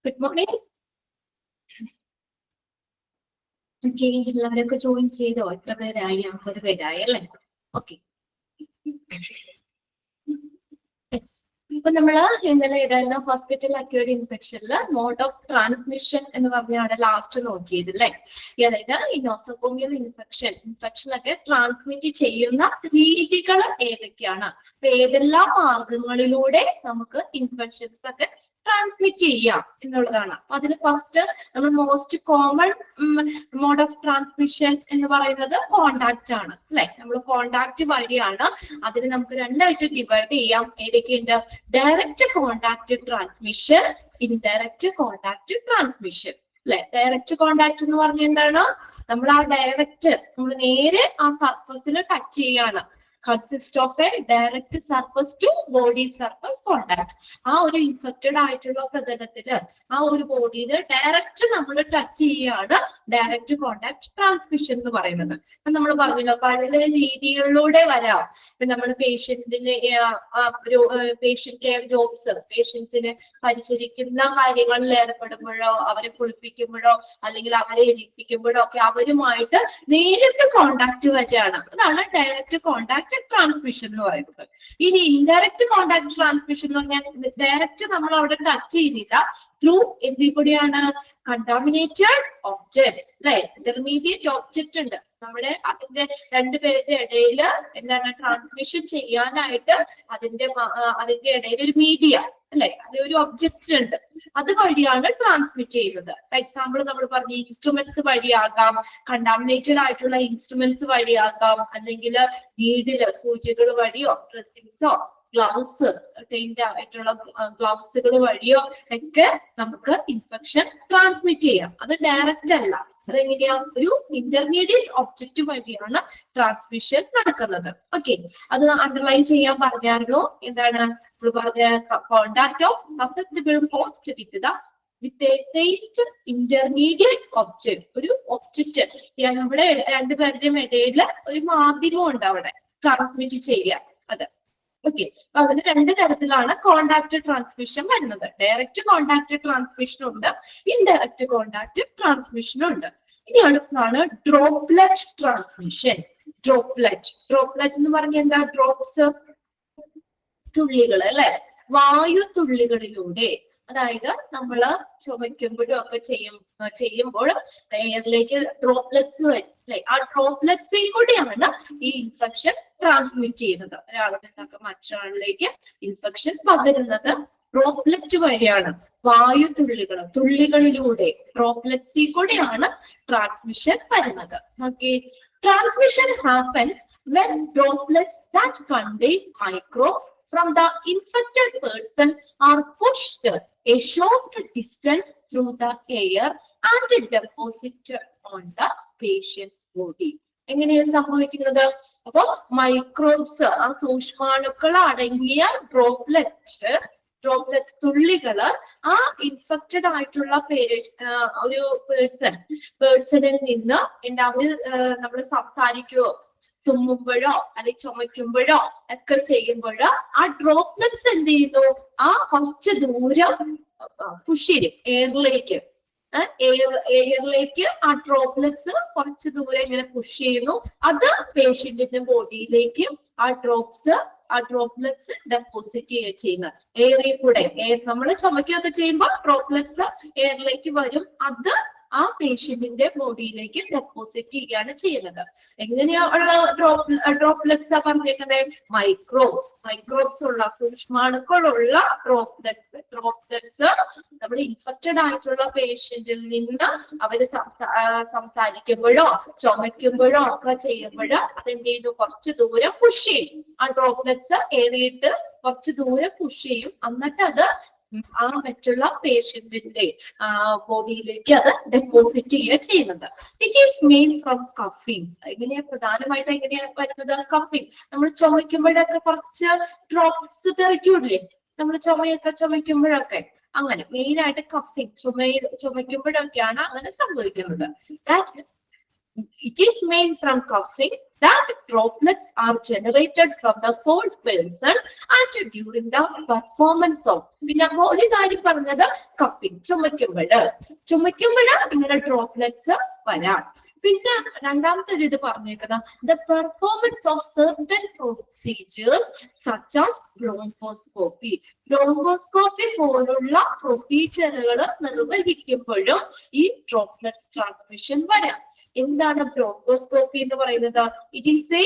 Good morning. Okay, എല്ലാവരൊക്കെ join ചെയ്തോ? എത്ര പേരായി? 50 പേരായി അല്ലേ? ഓക്കെ. ഇപ്പൊ നമ്മള് ഇന്നലെ ഏതായിരുന്നു ഹോസ്പിറ്റൽ അക്യൂർഡ് ഇൻഫെക്ഷനില് മോഡ് ഓഫ് ട്രാൻസ്മിഷൻ എന്ന് പറഞ്ഞാണ് ലാസ്റ്റ് നോക്കിയത് അല്ലെ. അതായത് ഈ നോസോകോമിയൽ ഇൻഫെക്ഷൻ ഒക്കെ ട്രാൻസ്മിറ്റ് ചെയ്യുന്ന രീതികൾ ഏതൊക്കെയാണ്, അപ്പൊ ഏതെല്ലാം മാർഗങ്ങളിലൂടെ നമുക്ക് ഇൻഫെക്ഷൻസ് ഒക്കെ ട്രാൻസ്മിറ്റ് ചെയ്യാം എന്നുള്ളതാണ്. അപ്പൊ അതിൽ ഫസ്റ്റ് നമ്മൾ most common mode of transmission എന്ന് പറയുന്നത് കോണ്ടാക്ട് ആണ് അല്ലെ. നമ്മൾ കോണ്ടാക്ട് വഴിയാണ്. അതിന് നമുക്ക് രണ്ടായിട്ട് ഡിവൈഡ് ചെയ്യാം. ഏതൊക്കെയുണ്ട്? Direct contact transmission, indirect contact transmission അല്ലെ. ഡയറക്റ്റ് കോണ്ടാക്ട് എന്ന് പറഞ്ഞാൽ എന്താണ്? നമ്മൾ ആ ഡയറക്റ്റ് നമ്മൾ നേരെ ആ സർഫസിൽ ടച്ച് ചെയ്യാണ്. Consist of a direct surface to body surface contact. ആ ഒരു ഇൻഫെക്റ്റഡ് ആയിട്ടുള്ള പ്രതലത്തില് ആ ഒരു ബോഡിയിൽ ഡയറക്റ്റ് നമ്മൾ ടച്ച് ചെയ്യാണ് ഡയറക്റ്റ് കോണ്ടാക്ട് ട്രാൻസ്മിഷൻ എന്ന് പറയുന്നത്. നമ്മൾ പറഞ്ഞല്ലോ പല രീതികളിലൂടെ വരാം. ഇപ്പൊ നമ്മൾ പേഷ്യന്റിന് പേഷ്യന്റ് കെയർ ജോബ്സ്, പേഷ്യൻസിനെ പരിചരിക്കുന്ന കാര്യങ്ങളിൽ ഏർപ്പെടുമ്പോഴോ അവരെ കുളിപ്പിക്കുമ്പോഴോ അല്ലെങ്കിൽ അവരെ എണീപ്പിക്കുമ്പോഴോ ഒക്കെ അവരുമായിട്ട് നേരിട്ട് കോണ്ടാക്ട് വരികയാണ്. അതാണ് ഡയറക്റ്റ് കോണ്ടാക്ട് ട്രാൻസ്മിഷൻ എന്ന് പറയുന്നത്. ഇനി ഇൻഡയറക്റ്റ് കോണ്ടാക്ട് ട്രാൻസ്മിഷൻ എന്ന് പറഞ്ഞാൽ ഡയറക്റ്റ് നമ്മൾ അവിടെ ടച്ച് ചെയ്യുന്നില്ല, ത്രൂ എന്തിൽ കൂടിയാണ്? കണ്ടാമിനേറ്റഡ് ഒബ്ജക്ട്സ് അല്ലെ. ഇന്റർമീഡിയറ്റ് ഒബ്ജക്റ്റ് ഉണ്ട് നമ്മുടെ അതിന്റെ രണ്ടുപേരുടെ ഇടയിൽ എന്താണ് ട്രാൻസ്മിഷൻ ചെയ്യാനായിട്ട് അതിന്റെ ഇടയിൽ ഒരു മീഡിയ അല്ലെ, ഒരു ഒബ്ജക്റ്റ് ഉണ്ട്. അത് വഴിയാണ് ട്രാൻസ്മിറ്റ് ചെയ്യുന്നത്. എക്സാമ്പിൾ നമ്മൾ പറഞ്ഞു ഇൻസ്ട്രുമെന്റ്സ് വഴിയാകാം, കണ്ടാമിനേറ്റഡ് ആയിട്ടുള്ള ഇൻസ്ട്രുമെന്റ്സ് വഴിയാകാം, അല്ലെങ്കിൽ നീഡില് സൂചികൾ വഴിയോ ഡ്രസ്സിങ്സോ ഗ്ലൗസ് ട്രെയിൻഡ് ആയിട്ടുള്ള ഗ്ലൗസുകൾ വഴിയോ ഒക്കെ നമുക്ക് ഇൻഫെക്ഷൻ ട്രാൻസ്മിറ്റ് ചെയ്യാം. അത് ഡയറക്റ്റ് അല്ല. അതെങ്ങനെയാ? ഒരു ഇന്റർമീഡിയറ്റ് ഒബ്ജക്റ്റ് വഴിയാണ് ട്രാൻസ്മിഷൻ നടക്കുന്നത്. ഓക്കെ, അത് അണ്ടർലൈൻ ചെയ്യാൻ പറഞ്ഞായിരുന്നു. എന്താണ് നമ്മൾ പറഞ്ഞ? Contact of susceptible host with intermediate object. ഒരു ഒബ്ജക്റ്റ് നമ്മുടെ രണ്ടുപേരുടെയും ഇടയിൽ ഒരു മാധ്യമം ഉണ്ട് അവിടെ ട്രാൻസ്മിറ്റ് ചെയ്യാൻ. അത് ഓക്കെ. അപ്പൊ അതിന് രണ്ട് തരത്തിലാണ് കോണ്ടാക്ട് ട്രാൻസ്മിഷൻ വരുന്നത്. ഡയറക്റ്റ് കോണ്ടാക്ട് ട്രാൻസ്മിഷൻ ഉണ്ട്, ഇൻഡയറക്റ്റ് കോണ്ടാക്ട് ട്രാൻസ്മിഷൻ ഉണ്ട്. ഇനി അടുത്താണ് ഡ്രോപ്ലെറ്റ് ട്രാൻസ്മിഷൻ. ഡ്രോപ്ലെറ്റ് എന്ന് പറഞ്ഞാൽ എന്താ? ഡ്രോപ്സ്, തുള്ളികൾ അല്ലെ. വായു തുള്ളികളിലൂടെ, അതായത് നമ്മള് ചുമയ്ക്കുമ്പോഴും ഒക്കെ ചെയ്യുമ്പോൾ എയറിലേക്ക് ഡ്രോപ്ലെറ്റ്സ് വരും അല്ലെ. ആ ഡ്രോപ്ലെറ്റ്സിൽ കൂടിയാണ് ഈ ഇൻഫെക്ഷൻ ട്രാൻസ്മിറ്റ് ചെയ്യുന്നത്. ഒരാളിൽ നിന്നൊക്കെ മറ്റൊരാളിലേക്ക് ഇൻഫെക്ഷൻ പകരുന്നത് ഡ്രോപ്ലെറ്റ് വഴിയാണ്. വായു തുള്ളികളിലൂടെ ഡ്രോപ്ലെറ്റ്സിൽ കൂടിയാണ് ട്രാൻസ്മിഷൻ വരുന്നത്. Okay, transmission happens when droplets that contain microbes from the infected person are pushed a short distance through the air and deposited on the patient's body. എങ്ങനെയാണ് സംഭവിക്കുന്നത്? അപ്പൊ മൈക്രോബ്സ്, ആ സൂക്ഷ്മാണുക്കൾ അടങ്ങിയ ഡ്രോപ്ലെറ്റ്സ് തുള്ളികള് ആ ഇൻഫെക്റ്റഡ് ആയിട്ടുള്ള ഒരു പേഴ്സണിൽ നിന്ന് അവര് നമ്മൾ സംസാരിക്കുകയോ തുമ്മുമ്പോഴോ അല്ലെങ്കിൽ ചുമയ്ക്കുമ്പോഴോ ഒക്കെ ചെയ്യുമ്പോഴോ ആ ഡ്രോപ്ലെറ്റ്സ് എന്ത് ചെയ്യുന്നു? ആ കുറച്ച് ദൂരം പുഷ് ചെയ്യും എയറിലേക്ക്. ആ ഡ്രോപ്ലെറ്റ്സ് കുറച്ച് ദൂരം ഇങ്ങനെ പുഷ് ചെയ്യുന്നു. അത് പേഷ്യന്റിന്റെ ബോഡിയിലേക്ക് ആ ഡ്രോപ്ലെറ്റ്സ് ഡെപ്പോസിറ്റ് ചെയ്യുന്നത് എയറിൽ കൂടെ. നമ്മൾ ചുമക്കുകയൊക്കെ ചെയ്യുമ്പോൾ ഡ്രോപ്ലെറ്റ്സ് എയറിലേക്ക് വരും. അത് ആ പേഷ്യന്റിന്റെ ബോഡിയിലേക്ക് ഡെപ്പോസിറ്റ് ചെയ്യുകയാണ് ചെയ്യുന്നത്. എങ്ങനെയുള്ള ഡ്രോപ്ലെറ്റ്സ് പറഞ്ഞേക്കുന്നത്? മൈക്രോബ്സ് ഉള്ള, സൂക്ഷ്മാണുക്കളുള്ള ഡ്രോപ്ലെറ്റ്സ് നമ്മൾ ഇൻഫെക്റ്റഡ് ആയിട്ടുള്ള പേഷ്യന്റിൽ നിന്ന് അവര് സംസാരിക്കുമ്പോഴോ ചുമയ്ക്കുമ്പോഴോ ഒക്കെ ചെയ്യുമ്പോഴോ അതെന്ത് ചെയ്യുന്നു? കുറച്ച് ദൂരം പുഷ് ചെയ്യും. ആ ഡ്രോപ്ലെറ്റ്സ് ഏറിയിട്ട് കുറച്ച് ദൂരം പുഷ് ചെയ്യും. എന്നിട്ട് അത് ആ മറ്റുള്ള പേഷ്യന്റിന്റെ ബോഡിയിലേക്ക് അത് ഡെപ്പോസിറ്റ് ചെയ്യുന്നത്. ഇറ്റ് ഈസ് മെയ്ഡ് ഫ്രം കഫിങ്. എങ്ങനെയാ? പ്രധാനമായിട്ട് എങ്ങനെയാ വരുന്നത്? കഫിങ്. നമ്മൾ ചുമയ്ക്കുമ്പോഴൊക്കെ കുറച്ച് ഡ്രോപ്സ് തെറിക്കൂലേ നമ്മൾ ചുമയ്ക്കുമ്പോഴൊക്കെ. അങ്ങനെ മെയിൻ ആയിട്ട് കഫിങ്, ചുമയ്ക്കുമ്പോഴൊക്കെയാണ് അങ്ങനെ സംഭവിക്കുന്നത്. It is made from coughing that droplets are generated from the source person and during the performance of. പിന്നെ ഒരു കാര്യം പറഞ്ഞത് കഫിങ്, ചുമയ്ക്കുമ്പോൾ ഇങ്ങനെ ഡ്രോപ്ലെറ്റ്സ് വരാം. പിന്നെ രണ്ടാമത്തെ ഒരു ഇത് പറഞ്ഞേക്കുന്നത് the performance of certain procedures such as bronchoscopy. Bronchoscopy പോലുള്ള പ്രൊസീജിയറുകൾ നിർവഹിക്കുമ്പോഴും ഈ ഡ്രോപ്ലെറ്റ്സ് ട്രാൻസ്മിഷൻ വരാം. എന്താണ് ബ്രോങ്കോസ്കോപ്പി എന്ന് പറയുന്നത്? It is A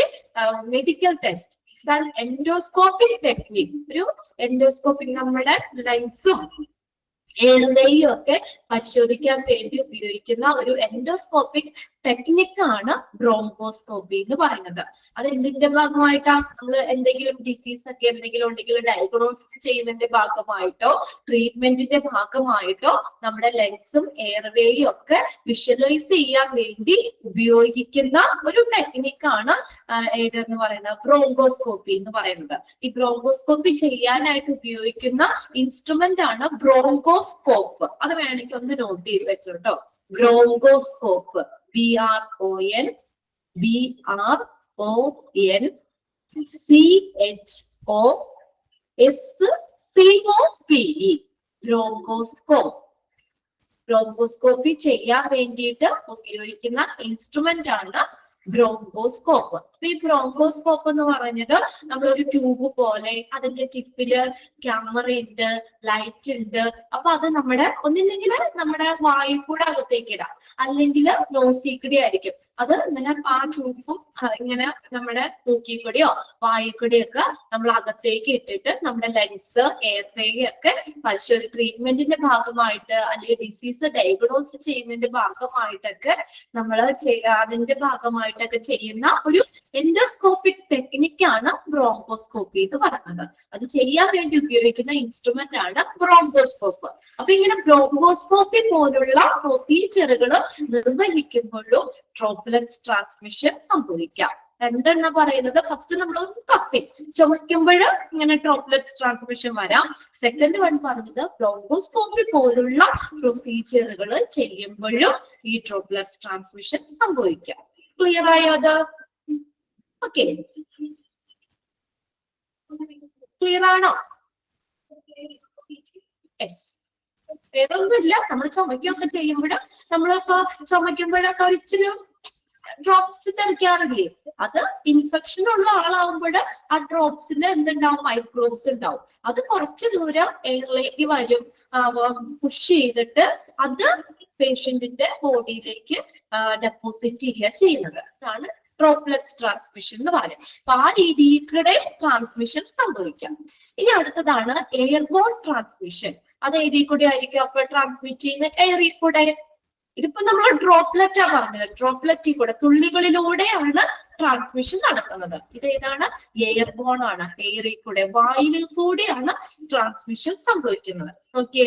medical test. It's an endoscopic technique. ഒരു എൻഡോസ്കോപ്പിക് നമ്മുടെ ലങ്സും എയർവേയും ഒക്കെ പരിശോധിക്കാൻ വേണ്ടി ഉപയോഗിക്കുന്ന ഒരു എൻഡോസ്കോപ്പിക് ടെക്നിക്കാണ് ബ്രോങ്കോസ്കോപ്പി എന്ന് പറയുന്നത്. അത് എന്തിന്റെ ഭാഗമായിട്ടാ? നമ്മൾ എന്തെങ്കിലും ഡിസീസ് ഒക്കെ എന്തെങ്കിലും ഉണ്ടെങ്കിൽ ഡയഗ്നോസിസ് ചെയ്യുന്നതിന്റെ ഭാഗമായിട്ടോ ട്രീറ്റ്മെന്റിന്റെ ഭാഗമായിട്ടോ നമ്മുടെ ലങ്സും എയർവേയും ഒക്കെ വിഷ്വലൈസ് ചെയ്യാൻ വേണ്ടി ഉപയോഗിക്കുന്ന ഒരു ടെക്നിക്കാണ് ഏതെന്ന് പറയുന്നത് ബ്രോങ്കോസ്കോപ്പി എന്ന് പറയുന്നത്. ഈ ബ്രോങ്കോസ്കോപ്പി ചെയ്യാനായിട്ട് ഉപയോഗിക്കുന്ന ഇൻസ്ട്രുമെന്റ് ആണ് ബ്രോങ്കോസ്കോപ്പ്. അത് വേണമെങ്കിൽ ഒന്ന് നോട്ട് ചെയ്ത് വെച്ചോട്ടോ. Bronchoscope, BRONCOSCOPE, bronchoscope. ബ്രോങ്കോസ്കോപ്പി ചെയ്യാൻ വേണ്ടിയിട്ട് ഉപയോഗിക്കുന്ന ഇൻസ്ട്രുമെന്റ് ആണ് ബ്രോങ്കോസ്കോപ്പ്. അപ്പൊ ഈ ബ്രോങ്കോസ്കോപ്പ് എന്ന് പറഞ്ഞത് നമ്മളൊരു ട്യൂബ് പോലെ അതിന്റെ ടിപ്പില് ക്യാമറ ഉണ്ട്, ലൈറ്റ് ഉണ്ട്. അപ്പൊ അത് നമ്മുടെ ഒന്നില്ലെങ്കിൽ നമ്മുടെ വായു കൂടെ അകത്തേക്ക് ഇടാം, അല്ലെങ്കിൽ നോസി കൂടി ആയിരിക്കും. അത് ഇങ്ങനെ ആ ട്യൂബും ഇങ്ങനെ നമ്മുടെ മൂക്കി കൂടിയോ വായു കൂടിയൊക്കെ നമ്മൾ അകത്തേക്ക് ഇട്ടിട്ട് നമ്മുടെ ലങ്സ് എയർവേ ഒക്കെ പരിശോധന ട്രീറ്റ്മെന്റിന്റെ ഭാഗമായിട്ട് അല്ലെങ്കിൽ ഡിസീസ് ഡയഗ്നോസ് ചെയ്യുന്നതിന്റെ ഭാഗമായിട്ടൊക്കെ നമ്മൾ അതിന്റെ ഭാഗമായിട്ടൊക്കെ ചെയ്യുന്ന ഒരു എൻഡോസ്കോപ്പിക് ടെക്നിക്കാണ് ബ്രോങ്കോസ്കോപ്പി എന്ന് പറയുന്നത്. അത് ചെയ്യാൻ വേണ്ടി ഉപയോഗിക്കുന്ന ഇൻസ്ട്രുമെന്റ് ആണ് ബ്രോങ്കോസ്കോപ്പ്. അപ്പൊ ഇങ്ങനെ ബ്രോങ്കോസ്കോപ്പി പോലുള്ള പ്രൊസീജിയറുകൾ നിർവഹിക്കുമ്പോഴും ഡ്രോപ്ലെറ്റ്സ് ട്രാൻസ്മിഷൻ സംഭവിക്കാം. രണ്ടെണ്ണം പറയുന്നത് ഫസ്റ്റ് നമ്മൾ കഫിങ്, ചുമയ്ക്കുമ്പോൾ ഇങ്ങനെ ഡ്രോപ്ലെറ്റ്സ് ട്രാൻസ്മിഷൻ വരാം. സെക്കൻഡ് വൺ പറഞ്ഞത് ബ്രോങ്കോസ്കോപ്പി പോലുള്ള പ്രൊസീജിയറുകൾ ചെയ്യുമ്പോഴും ഈ ഡ്രോപ്ലെറ്റ്സ് ട്രാൻസ്മിഷൻ സംഭവിക്കാം. ക്ലിയർ ആയോ അത്? ഓക്കെ, ക്ലിയർ ആണോ? യെസ്. വേറെ ഒന്നുമില്ല, നമ്മൾ ചുമയ്ക്കൊക്കെ ചെയ്യുമ്പോഴും നമ്മളിപ്പോ ചുമയ്ക്കുമ്പോഴൊക്കെ ഒരിച്ചിരി ഡ്രോപ്സ് തെറിക്കാറില്ലേ? അത് ഇൻഫെക്ഷൻ ഉള്ള ആളാവുമ്പോൾ ആ ഡ്രോപ്സിന് എന്തുണ്ടാവും? മൈക്രോബ്സ് ഉണ്ടാവും. അത് കുറച്ചു ദൂരം എയറിലേക്ക് വരും, പുഷ് ചെയ്തിട്ട് അത് പേഷ്യന്റിന്റെ ബോഡിയിലേക്ക് ഡെപ്പോസിറ്റ് ചെയ്യുന്നത്. അതാണ് ഡ്രോപ്ലെറ്റ്സ് ട്രാൻസ്മിഷൻ എന്ന് പറയുന്നത്. അപ്പൊ ആ രീതിയിൽ കൂടെ ട്രാൻസ്മിഷൻ സംഭവിക്കാം. ഇനി അടുത്തതാണ് എയർബോൺ ട്രാൻസ്മിഷൻ. അത് ഏതിൽ കൂടെ ആയിരിക്കും അപ്പൊ ട്രാൻസ്മിറ്റ് ചെയ്യുന്ന? എയറിൽ കൂടെ. ഇതിപ്പോ നമ്മൾ ഡ്രോപ്ലെറ്റാ പറഞ്ഞത്. ഡ്രോപ്ലെറ്റിൽ കൂടെ, തുള്ളികളിലൂടെയാണ് ട്രാൻസ്മിഷൻ നടക്കുന്നത്. ഇത് ഏതാണ്? എയർബോൺ ആണ്. എയറിൽ കൂടെ, വായുവിൽ കൂടെയാണ് ട്രാൻസ്മിഷൻ സംഭവിക്കുന്നത്. ഓക്കെ.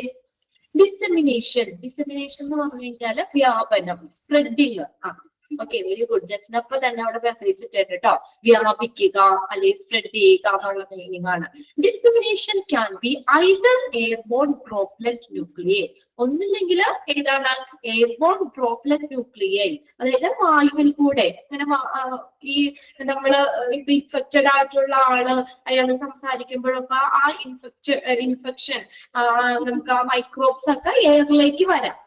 ഡിസെമിനേഷൻ. ഡിസെമിനേഷൻ എന്ന് പറഞ്ഞു കഴിഞ്ഞാൽ വ്യാപനം, spreading. Okay, very good. Just അപ്പൊ തന്നെ അവിടെ മെസ്സേജിട്ടുണ്ട് കേട്ടോ. വ്യാപിക്കുക അല്ലെങ്കിൽ സ്പ്രെഡ് ചെയ്യുക എന്നുള്ള മീനിങ് ആണ്. Dissemination can be either airborne droplet nuclei. ഒന്നില്ലെങ്കിൽ ഏതാണ്? എയർബോൺ ഡ്രോപ്ലെറ്റ് ന്യൂക്ലിയൈ, അതായത് വായുവിൽ കൂടെ ഇങ്ങനെ ഈ നമ്മള് ഇപ്പൊ ഇൻഫെക്റ്റഡ് ആയിട്ടുള്ള ആള് അയാൾ സംസാരിക്കുമ്പോഴൊക്കെ ആ ഇൻഫെക്ഷൻ നമുക്ക് ആ മൈക്രോബ്സ് ഒക്കെ എയറിലേക്ക് വരാം.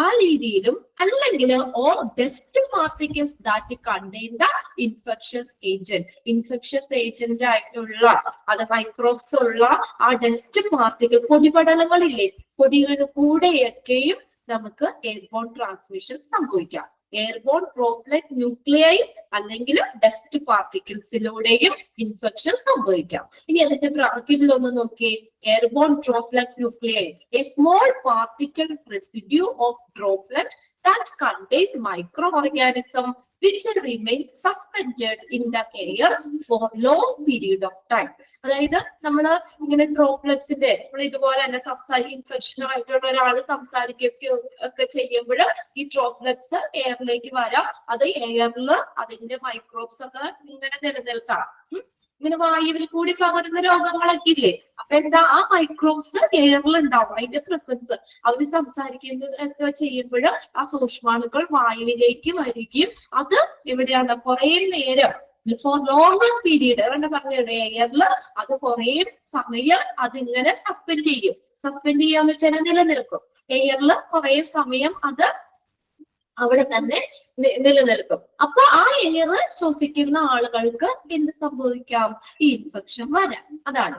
ആ രീതിയിലും അല്ലെങ്കിൽ or dust particles that contain the infectious agent. Infectious agent ആയിട്ടുള്ള അത് മൈക്രോബ്സ് ഉള്ള ആ ഡസ്റ്റ് പാർട്ടിക്കിൾ, പൊടിപടലങ്ങളില്ലേ, പൊടികൾ കൂടെയൊക്കെയും നമുക്ക് എയർബോൺ ട്രാൻസ്മിഷൻ സംഭവിക്കാം. എയർബോൺ ഡ്രോപ്ലെറ്റ് ന്യൂക്ലിയൈ അല്ലെങ്കിൽ ഡസ്റ്റ് പാർട്ടിക്കിൾസിലൂടെയും ഇൻഫെക്ഷൻ സംഭവിക്കാം. ഇനി അതിന്റെ ബ്രാക്കറ്റിൽ ഒന്ന് നോക്കിയേ. Airborne droplet nuclei, a small particle residue of droplet that contain microorganism which remain suspended in the air for long period of time. അതായത് നമ്മള് ഇങ്ങനെ ഡ്രോപ്ലെറ്റ്സിന്റെ ഇതുപോലെ തന്നെ ഇൻഫെക്ഷൻ ആയിട്ടുള്ള ഒരാൾ സംസാരിക്കുകയൊക്കെ ചെയ്യുമ്പോൾ ഈ ഡ്രോപ്ലെറ്റ്സ് എയറിലേക്ക് വരാം. അത് എയറിൽ അതിന്റെ മൈക്രോബ്സ് ഒക്കെ ഇങ്ങനെ നിലനിൽക്കാം. ഇങ്ങനെ വായുവിൽ കൂടി പകരുന്ന രോഗങ്ങളൊക്കെ ഇല്ലേ? അപ്പൊ എന്താ, ആ മൈക്രോബ്സ് എയറിൽ ഉണ്ടാവും, അതിന്റെ പ്രസൻസ്. അവര് സംസാരിക്കുന്നതൊക്കെ ചെയ്യുമ്പോൾ ആ സൂക്ഷ്മാണുക്കൾ വായുവിലേക്ക് വരികയും അത് എവിടെയാണ് കുറെ നേരം ഫോർ ലോങ്ങർ പീരീഡ് എന്ന് പറഞ്ഞത് എയറിൽ അത് കുറെ സമയം അതിങ്ങനെ സസ്പെൻഡ് ചെയ്യും. സസ്പെൻഡ് ചെയ്യാന്ന് വെച്ചാൽ നിലനിൽക്കും. എയറിൽ കുറെ സമയം അത് അവിടെ തന്നെ നിലനിൽക്കും. അപ്പൊ ആ എയർ ശ്വസിക്കുന്ന ആളുകൾക്ക് എന്ത് സംഭവിക്കാം? ഈ ഇൻഫെക്ഷൻ വരാം. അതാണ്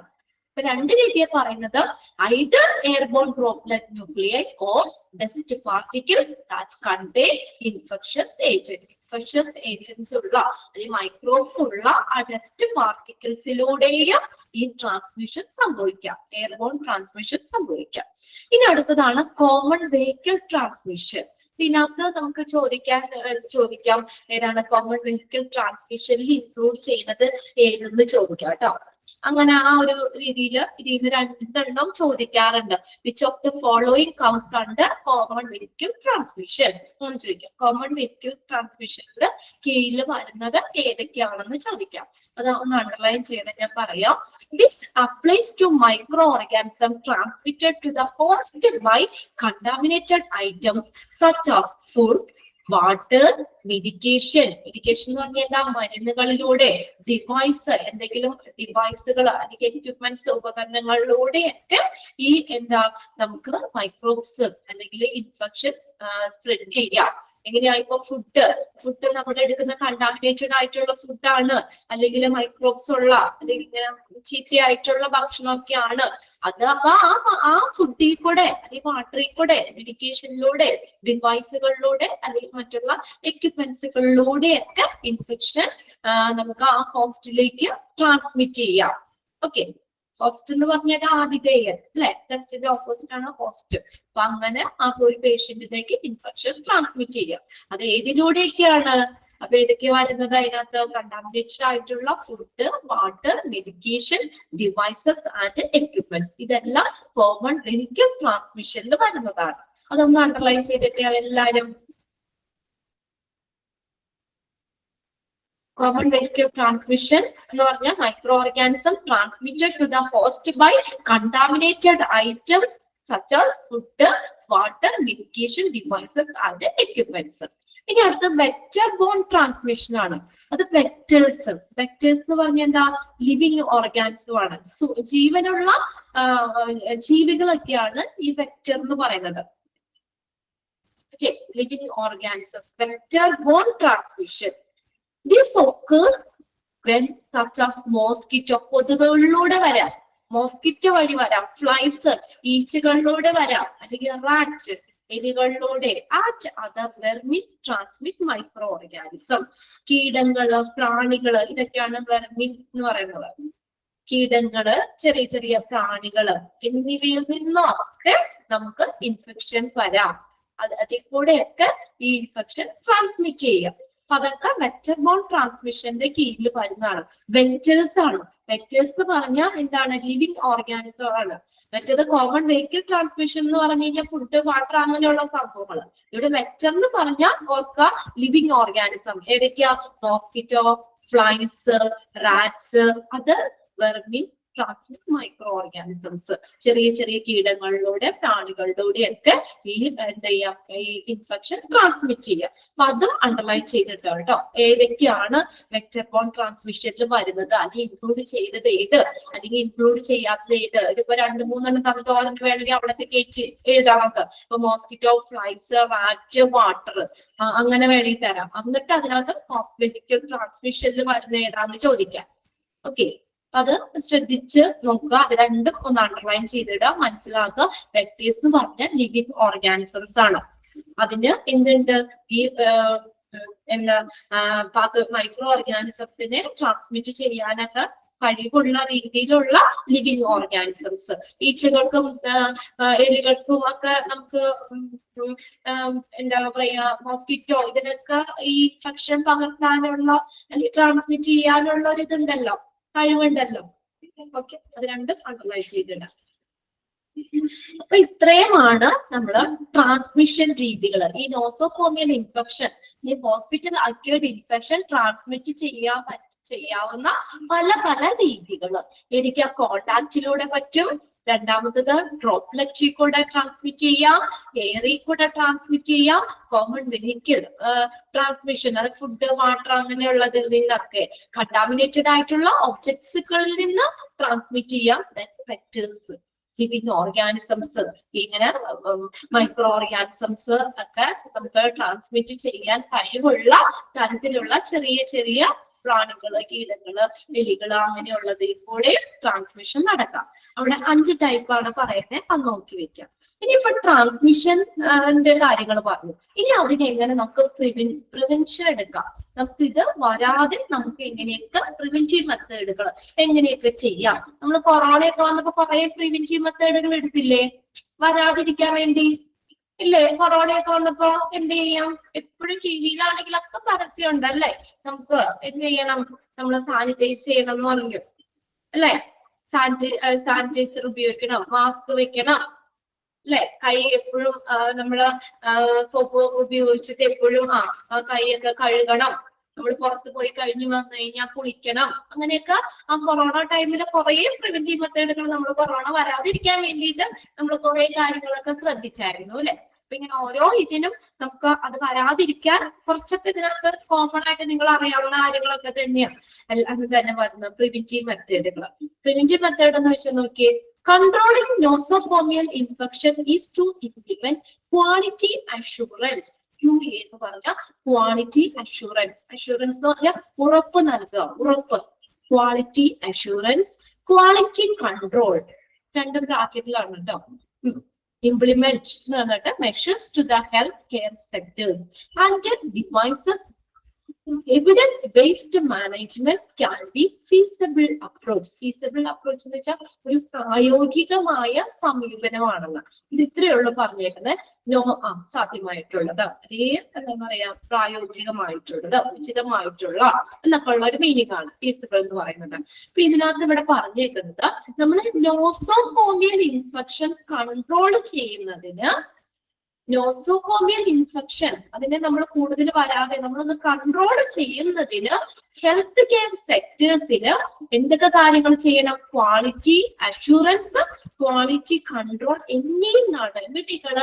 ഇപ്പൊ രണ്ട് രീതിയെ പറയുന്നത്. either airborne droplet nuclei or dust particles that contain infectious agent. infectious agents ഉള്ള അല്ലെങ്കിൽ മൈക്രോബ്സ് ഉള്ള ആ ഡസ്റ്റ് പാർട്ടിക്കിൾസിലൂടെയും ഈ ട്രാൻസ്മിഷൻ സംഭവിക്കാം, എയർബോൺ ട്രാൻസ്മിഷൻ സംഭവിക്കാം. ഇനി അടുത്തതാണ് കോമൺ വെഹിക്കിൾ ട്രാൻസ്മിഷൻ. ഇതിനകത്ത് നമുക്ക് ചോദിക്കാം ഏതാണ് കോമൺ വെഹിക്കിൾ ട്രാൻസ്മിഷനിൽ ഇൻക്ലൂഡ് ചെയ്യുന്നത് ഏതെന്ന് ചോദിക്കാം കേട്ടോ. അങ്ങനെ ആ ഒരു രീതിയിൽ ഇതിന് രണ്ടെണ്ണം ചോദിക്കാറുണ്ട്. Which of the following comes under common vehicle transmission എന്ന് ചോദിക്കാം. കോമൺ വെഹിക്കിൾ ട്രാൻസ്മിഷനിൽ കീഴിൽ വരുന്നത് ഏതൊക്കെയാണെന്ന് ചോദിക്കാം. അത് ഒന്ന് അണ്ടർലൈൻ ചെയ്യണം, ഞാൻ പറയാം. This applies to microorganism transmitted to the host by contaminated items such as food, water, medication. Medication എന്ന് പറഞ്ഞാൽ എന്താ? മരുന്നുകളിലൂടെ, ഡിവൈസ്, എന്തെങ്കിലും ഡിവൈസുകൾ അല്ലെങ്കിൽ എക്യുപ്മെന്റ്സ്, ഉപകരണങ്ങളിലൂടെയൊക്കെ ഈ എന്താ നമുക്ക് മൈക്രോബ്സ് അല്ലെങ്കിൽ ഇൻഫെക്ഷൻ സ്പ്രെഡ് ചെയ്യാം. എങ്ങനെയാ? ഇപ്പൊ ഫുഡ് നമ്മൾ എടുക്കുന്ന കണ്ടാമിനേറ്റഡ് ആയിട്ടുള്ള ഫുഡാണ്, അല്ലെങ്കിൽ മൈക്രോബ്സ് ഉള്ള അല്ലെങ്കിൽ ഇങ്ങനെ ചീത്തയായിട്ടുള്ള ഭക്ഷണമൊക്കെയാണ് അത്. അപ്പൊ ആ ഫുഡിൽ കൂടെ അല്ലെങ്കിൽ വാട്ടറിൽ കൂടെ, മെഡിക്കേഷനിലൂടെ, ഡിവൈസുകളിലൂടെ അല്ലെങ്കിൽ മറ്റുള്ള എക്യുപ്മെന്റ്സുകളിലൂടെയൊക്കെ ഇൻഫെക്ഷൻ നമുക്ക് ആ ഹോസ്റ്റിലേക്ക് ട്രാൻസ്മിറ്റ് ചെയ്യാം. ഓക്കെ, ഹോസ്റ്റ് എന്ന് പറഞ്ഞാൽ ആതിഥേയൻ അല്ലെ? ടെസ്റ്റിന്റെ ഓപ്പോസിറ്റ് ആണ് ഹോസ്റ്റ്. അപ്പൊ അങ്ങനെ ആ ഒരു പേഷ്യന്റിലേക്ക് ഇൻഫെക്ഷൻ ട്രാൻസ്മിറ്റ് ചെയ്യാം. അത് ഏതിലൂടെയൊക്കെയാണ്? അപ്പൊ ഏതൊക്കെ വരുന്നത് അതിനകത്ത്? കണ്ടാമിനേറ്റഡ് ആയിട്ടുള്ള food, water, medication, devices and equipments. ഇതെല്ലാം കോമൺ വെഹിക്കിൾ ട്രാൻസ്മിഷനിൽ വരുന്നതാണ്. അതൊന്ന് അണ്ടർലൈൻ ചെയ്തിട്ട് എല്ലാവരും. കോമൺ വെഹിക്കിൾ ട്രാൻസ്മിഷൻ എന്ന് പറഞ്ഞാൽ microorganism transmitted to the host by contaminated items such as food, water, medication, devices and equipments. ഇനി അടുത്ത വെക്ടർ ബോൺ ട്രാൻസ്മിഷൻ ആണ്. അത് വെക്ടേഴ്സ് എന്ന് പറഞ്ഞാൽ എന്താ? ലിവിങ് ഓർഗാനിസം ആണ്. ജീവനുള്ള ജീവികളൊക്കെയാണ് ഈ വെക്ടർ എന്ന് പറയുന്നത്. Okay, living organisms, vector borne transmission. This occurs when such as mosquito, കൊതുകുകളിലൂടെ വരാം, മോസ്കിറ്റോ വഴി വരാം, ഫ്ലൈസ്, ഈച്ചകളിലൂടെ വരാം, അല്ലെങ്കിൽ റാറ്റ്, എലികളിലൂടെ. At other vermin transmit micro organism. കീടങ്ങള്, പ്രാണികള്, ഇതൊക്കെയാണ് വെർമിൻ എന്ന് പറയുന്നത്. കീടങ്ങള്, ചെറിയ ചെറിയ പ്രാണികള് എന്നിവയിൽ നിന്നൊക്കെ നമുക്ക് ഇൻഫെക്ഷൻ വരാം. അതിൽ കൂടെയൊക്കെ ഈ ഇൻഫെക്ഷൻ ട്രാൻസ്മിറ്റ് ചെയ്യാം. അപ്പൊ അതൊക്കെ വെക്ടർ ബോൺ ട്രാൻസ്മിഷന്റെ കീഴിൽ വരുന്നതാണ്. വെക്ടേഴ്സ് ആണ്. വെക്ടേഴ്സ് പറഞ്ഞാൽ എന്താണ്? ലിവിങ് ഓർഗാനിസം ആണ്. മറ്റേത് കോമൺ വെഹിക്കിൾ ട്രാൻസ്മിഷൻ എന്ന് പറഞ്ഞു കഴിഞ്ഞാൽ ഫുഡ്, വാട്ടർ, അങ്ങനെയുള്ള സംഭവങ്ങൾ. ഇവിടെ വെക്ടർ എന്ന് പറഞ്ഞാൽ ഓർക്ക ലിവിങ് ഓർഗാനിസം. ഏതൊക്കെയാ? Mosquito, flies, rats. അത് വെർമിൻ ട്രാൻസ്മിറ്റ് മൈക്രോ ഓർഗാനിസംസ്. ചെറിയ ചെറിയ കീടങ്ങളിലൂടെ, പ്രാണികളിലൂടെയൊക്കെ ഈ എന്താ ചെയ്യാം? ഈ ഇൻഫെക്ഷൻ ട്രാൻസ്മിറ്റ് ചെയ്യാം. അപ്പൊ അതും അണ്ടർലൈൻ ചെയ്തിട്ട് കേട്ടോ. ഏതൊക്കെയാണ് വെക്ടർ ബോൺ ട്രാൻസ്മിഷനിൽ വരുന്നത്, അല്ലെങ്കിൽ ഇൻക്ലൂഡ് ചെയ്തത് ഏത്, അല്ലെങ്കിൽ ഇൻക്ലൂഡ് ചെയ്യാത്തത് ഏത്? ഇതിപ്പോ 2-3 തന്നിട്ട് ഓരോന്ന് വേണമെങ്കിൽ അവിടത്തെ കയറ്റി എഴുതാം നമുക്ക്. ഇപ്പൊ മോസ്കിറ്റോ, ഫ്ലൈസ്, റാറ്റ്, വാട്ടർ, അങ്ങനെ വേണമെങ്കിൽ തരാം. എന്നിട്ട് അതിനകത്ത് വെഹിക്കിൾ ട്രാൻസ്മിഷനിൽ വരുന്ന ഏതാന്ന് ചോദിക്കാം. ഓക്കെ, അത് ശ്രദ്ധിച്ച് നോക്കുക. അത് രണ്ടും ഒന്ന് അണ്ടർലൈൻ ചെയ്തിടുക, മനസ്സിലാക്കുക. വെക്ടേഴ്സ് എന്ന് പറഞ്ഞാൽ ലിവിങ് ഓർഗാനിസംസ് ആണ്. അതിന് എന്തുണ്ട്? ഈ എന്താ മൈക്രോ ഓർഗാനിസത്തിനെ ട്രാൻസ്മിറ്റ് ചെയ്യാനൊക്കെ കഴിവുള്ള രീതിയിലുള്ള ലിവിങ് ഓർഗാനിസംസ്. ഈച്ചകൾക്കും എലികൾക്കും ഒക്കെ നമുക്ക് എന്താ പറയാ, മോസ്കിറ്റോ, ഇതിനൊക്കെ ഈ ഇൻഫെക്ഷൻ പകർത്താനുള്ള അല്ലെങ്കിൽ ട്രാൻസ്മിറ്റ് ചെയ്യാനുള്ള ഒരു ഇതുണ്ടല്ലോ, കഴിവുണ്ടല്ലോ. ഓക്കെ, അത് രണ്ടും അണ്ടർലൈൻ ചെയ്തിടാം. അപ്പൊ ഇത്രയുമാണ് നമ്മള് ട്രാൻസ്മിഷൻ രീതികൾ. ഈ നോസോകോമിയൽ ഇൻഫെക്ഷൻ, ഈ ഹോസ്പിറ്റൽ അക്യൂർഡ് ഇൻഫെക്ഷൻ ട്രാൻസ്മിറ്റ് ചെയ്യാവുന്ന പല പല രീതികൾ. എനിക്ക് കോണ്ടാക്റ്റിലൂടെ പറ്റും, രണ്ടാമത്തത് ഡ്രോപ്ലെറ്റിൽ കൂടെ ട്രാൻസ്മിറ്റ് ചെയ്യാം, എയറിൽ കൂടെ ട്രാൻസ്മിറ്റ് ചെയ്യാം, കോമൺ വെഹിക്കിൾ ട്രാൻസ്മിഷൻ, അത് ഫുഡ്, വാട്ടർ അങ്ങനെയുള്ളതിൽ നിന്നൊക്കെ കണ്ടാമിനേറ്റഡ് ആയിട്ടുള്ള ഒബ്ജക്ട്സുകളിൽ നിന്ന് ട്രാൻസ്മിറ്റ് ചെയ്യാം. വെക്ടേഴ്സ്, ലിവിങ് ഓർഗാനിസംസ്, ഇങ്ങനെ മൈക്രോ ഓർഗാനിസംസ് ഒക്കെ നമുക്ക് ട്രാൻസ്മിറ്റ് ചെയ്യാൻ കഴിവുള്ള തരത്തിലുള്ള ചെറിയ ചെറിയ പ്രാണികള്, കീടങ്ങള്, എലികള് അങ്ങനെയുള്ളതിൽ കൂടെ ട്രാൻസ്മിഷൻ നടക്കാം. അവിടെ 5 ടൈപ്പാണ് പറയുന്നത്, അത് നോക്കി വെക്കാം. ഇനിയിപ്പോ ട്രാൻസ്മിഷന്റെ കാര്യങ്ങൾ പറഞ്ഞു. ഇനി അതിനെങ്ങനെ നമുക്ക് പ്രിവെൻഷൻ എടുക്കാം, നമുക്ക് ഇത് വരാതെ നമുക്ക് എങ്ങനെയൊക്കെ പ്രിവെന്റീവ് മെത്തേഡുകൾ എങ്ങനെയൊക്കെ ചെയ്യാം. നമ്മൾ കൊറോണയൊക്കെ വന്നപ്പോ കുറെ പ്രിവെന്റീവ് മെത്തേഡുകൾ എടുത്തില്ലേ വരാതിരിക്കാൻ വേണ്ടി, ഇല്ലേ? കൊറോണയൊക്കെ വന്നപ്പോ എന്ത് ചെയ്യാം, എപ്പോഴും ടിവിയിലാണെങ്കിലൊക്കെ പരസ്യം ഉണ്ടല്ലേ, നമുക്ക് എന്ത് ചെയ്യണം, നമ്മൾ സാനിറ്റൈസ് ചെയ്യണം എന്ന് പറഞ്ഞു അല്ലെ, സാനിറ്റൈസർ ഉപയോഗിക്കണം, മാസ്ക് വെക്കണം അല്ലെ, കൈ എപ്പോഴും നമ്മള് സോപ്പ് ഉപയോഗിച്ചിട്ട് എപ്പോഴും കൈയൊക്കെ കഴുകണം, നമ്മൾ പുറത്ത് പോയി കഴിഞ്ഞു വന്നു കഴിഞ്ഞാൽ കുളിക്കണം. അങ്ങനെയൊക്കെ ആ കൊറോണ ടൈമിൽ കുറെ പ്രിവെന്റീവ് മെത്തേഡുകൾ നമ്മൾ കൊറോണ വരാതിരിക്കാൻ വേണ്ടിയിട്ട് നമ്മൾ കുറെ കാര്യങ്ങളൊക്കെ ശ്രദ്ധിച്ചായിരുന്നു അല്ലെ. അപ്പൊ ഇങ്ങനെ ഓരോ ഇതിനും നമുക്ക് അത് വരാതിരിക്കാൻ കുറച്ചൊക്കെ ഇതിനകത്ത് കോമൺ ആയിട്ട് നിങ്ങൾ അറിയാവുന്ന കാര്യങ്ങളൊക്കെ തന്നെയാണ് അത് തന്നെ വരുന്നത് പ്രിവെന്റീവ് മെത്തേഡുകൾ. പ്രിവെന്റീവ് മെത്തേഡ് എന്ന് വെച്ചാൽ നോക്കിയേ, controlling nosocomial infection is to implement quality assurance. QA എന്ന് പറഞ്ഞാൽ ക്വാളിറ്റി അഷുറൻസ്. അഷുറൻസ് എന്ന് പറഞ്ഞാൽ ഉറപ്പ് നൽകുക, ഉറപ്പ്. ക്വാളിറ്റി അഷുറൻസ്, ക്വാളിറ്റി കൺട്രോൾ, രണ്ടും ബ്രാക്കറ്റിലാണ് കേട്ടോ. ഇംപ്ലിമെന്റ് എന്ന് പറഞ്ഞിട്ട് measures to the health care sectors and devices. Evidence based management can be feasible approach. Feasible approach എന്ന് വെച്ചാൽ ഒരു പ്രായോഗികമായ സമീപനമാണെന്ന്. ഇത് ഇത്രയുള്ളൂ പറഞ്ഞേക്കുന്നത്. സാധ്യമായിട്ടുള്ളത്, എന്താ പറയാ, പ്രായോഗികമായിട്ടുള്ളത്, ഉചിതമായിട്ടുള്ള എന്നൊക്കെ ഉള്ള ഒരു മീനിങ് ആണ് ഫീസിബിൾ എന്ന് പറയുന്നത്. അപ്പൊ ഇതിനകത്ത് ഇവിടെ പറഞ്ഞേക്കുന്നത് നമ്മൾ നോസോകോമിയൽ ഇൻഫെക്ഷൻ കൺട്രോൾ ചെയ്യുന്നതിന്, നോസോകോമിയൽ ഇൻഫെക്ഷൻ അതിനെ നമ്മൾ കൂടുതൽ വരാതെ നമ്മളൊന്ന് കൺട്രോൾ ചെയ്യുന്നതിന് ഹെൽത്ത് കെയർ സെക്ടേഴ്സിന് എന്തൊക്കെ കാര്യങ്ങൾ ചെയ്യണം? ക്വാളിറ്റി അഷുറൻസ്, ക്വാളിറ്റി കൺട്രോൾ എന്നീ നടപടികൾ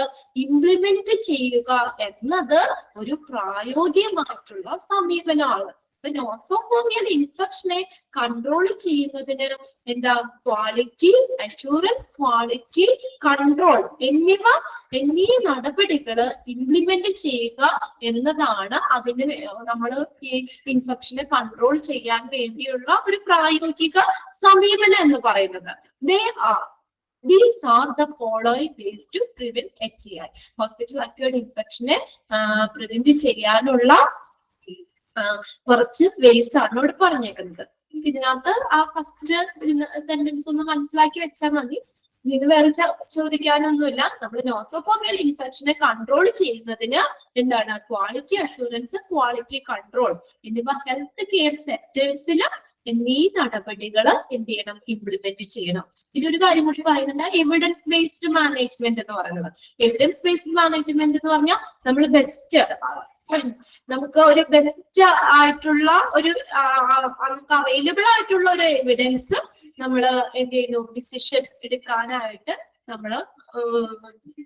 ഇംപ്ലിമെന്റ് ചെയ്യുക എന്നത് ഒരു പ്രായോഗികമായിട്ടുള്ള സമീപനമാണ്. നോസോകോമിയൽ ഇൻഫെക്ഷനെ കൺട്രോൾ ചെയ്യുന്നതിന് എന്താ, ക്വാളിറ്റി അഷുറൻസ്, ക്വാളിറ്റി കൺട്രോൾ എന്നീ നടപടികൾ ഇംപ്ലിമെന്റ് ചെയ്യുക എന്നതാണ് അതിന് നമ്മൾ ഈ ഇൻഫെക്ഷനെ കൺട്രോൾ ചെയ്യാൻ വേണ്ടിയുള്ള ഒരു പ്രായോഗിക സമീപനം എന്ന് പറയുന്നത്. These are the following ways to prevent HAI. Hospital acquired infection prevent ചെയ്യാനുള്ള കുറച്ച് വേസ് ആണ് ഇവിടെ പറഞ്ഞേക്കുന്നത്. ഇതിനകത്ത് ആ ഫസ്റ്റ് സെന്റൻസ് ഒന്ന് മനസ്സിലാക്കി വെച്ചാൽ മതി. ഇത് വേറെ ചോദിക്കാനൊന്നുമില്ല. നമ്മൾ നോസോകോമിയൽ ഇൻഫെക്ഷനെ കൺട്രോൾ ചെയ്യുന്നതിന് എന്താണ് ക്വാളിറ്റി അഷുറൻസ്, ക്വാളിറ്റി കൺട്രോൾ എന്നിവ ഹെൽത്ത് കെയർ സെക്ടേഴ്സിൽ എന്നീ നടപടികൾ എന്ത് ചെയ്യണം? ഇംപ്ലിമെന്റ് ചെയ്യണം. ഇതൊരു കാര്യം കൂടി പറയുന്നുണ്ട്, എവിഡൻസ് ബേസ്ഡ് മാനേജ്മെന്റ് എന്ന് പറയുന്നത്. എവിഡൻസ് ബേസ്ഡ് മാനേജ്മെന്റ് എന്ന് പറഞ്ഞാൽ നമ്മൾ ബെസ്റ്റ്, നമുക്ക് ഒരു ബെസ്റ്റ് ആയിട്ടുള്ള ഒരു നമുക്ക് അവൈലബിൾ ആയിട്ടുള്ള ഒരു എവിഡൻസ് നമ്മൾ എന്ത് ചെയ്യുന്നു? ഡിസിഷൻ എടുക്കാനായിട്ട് നമ്മൾ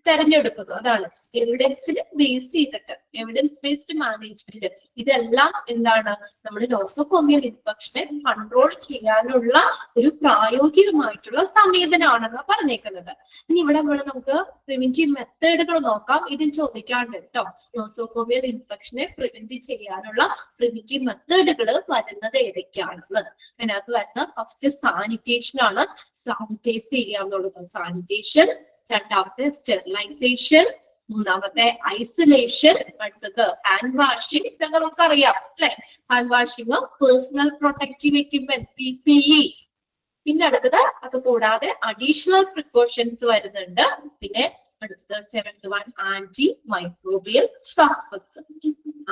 തെരഞ്ഞെടുക്കുന്നു. അതാണ് എവിഡൻസിൽ ബേസ് ചെയ്തിട്ട്, എവിഡൻസ് ബേസ്ഡ് മാനേജ്മെന്റ്. ഇതെല്ലാം എന്താണ്? നമ്മൾ നോസോകോമിയൽ ഇൻഫെക്ഷനെ കൺട്രോൾ ചെയ്യാനുള്ള ഒരു പ്രായോഗികമായിട്ടുള്ള സമീപനമാണെന്ന് പറഞ്ഞേക്കുന്നത്. ഇനി ഇവിടെ നമുക്ക് പ്രിവെന്റീവ് മെത്തേഡുകൾ നോക്കാം. ഇതിൽ ചോദിക്കാണ്ട് കേട്ടോ, നോസോകോമിയൽ ഇൻഫെക്ഷനെ പ്രിവെന്റ് ചെയ്യാനുള്ള പ്രിവെന്റീവ് മെത്തേഡുകൾ വരുന്നത് ഏതൊക്കെയാണെന്ന്. അതിനകത്ത് വരുന്ന ഫസ്റ്റ് സാനിറ്റേഷൻ ആണ്. സാനിറ്റൈസ് ചെയ്യുക എന്നുള്ളത് സാനിറ്റേഷൻ. രണ്ടാമത്തെ സ്റ്റെറിലൈസേഷൻ. മൂന്നാമത്തെ ഐസൊലേഷൻ. അടുത്തത് ഹാൻഡ് വാഷിംഗ്. ഇതൊക്കെ നമുക്കറിയാം അല്ലെ? Hand washing, personal protective equipment PPE. പിന്നെ അടുത്തത് അത് കൂടാതെ അഡീഷണൽ പ്രിക്കോഷൻസ് വരുന്നുണ്ട്. പിന്നെ അടുത്തത് 7th one antimicrobial surface.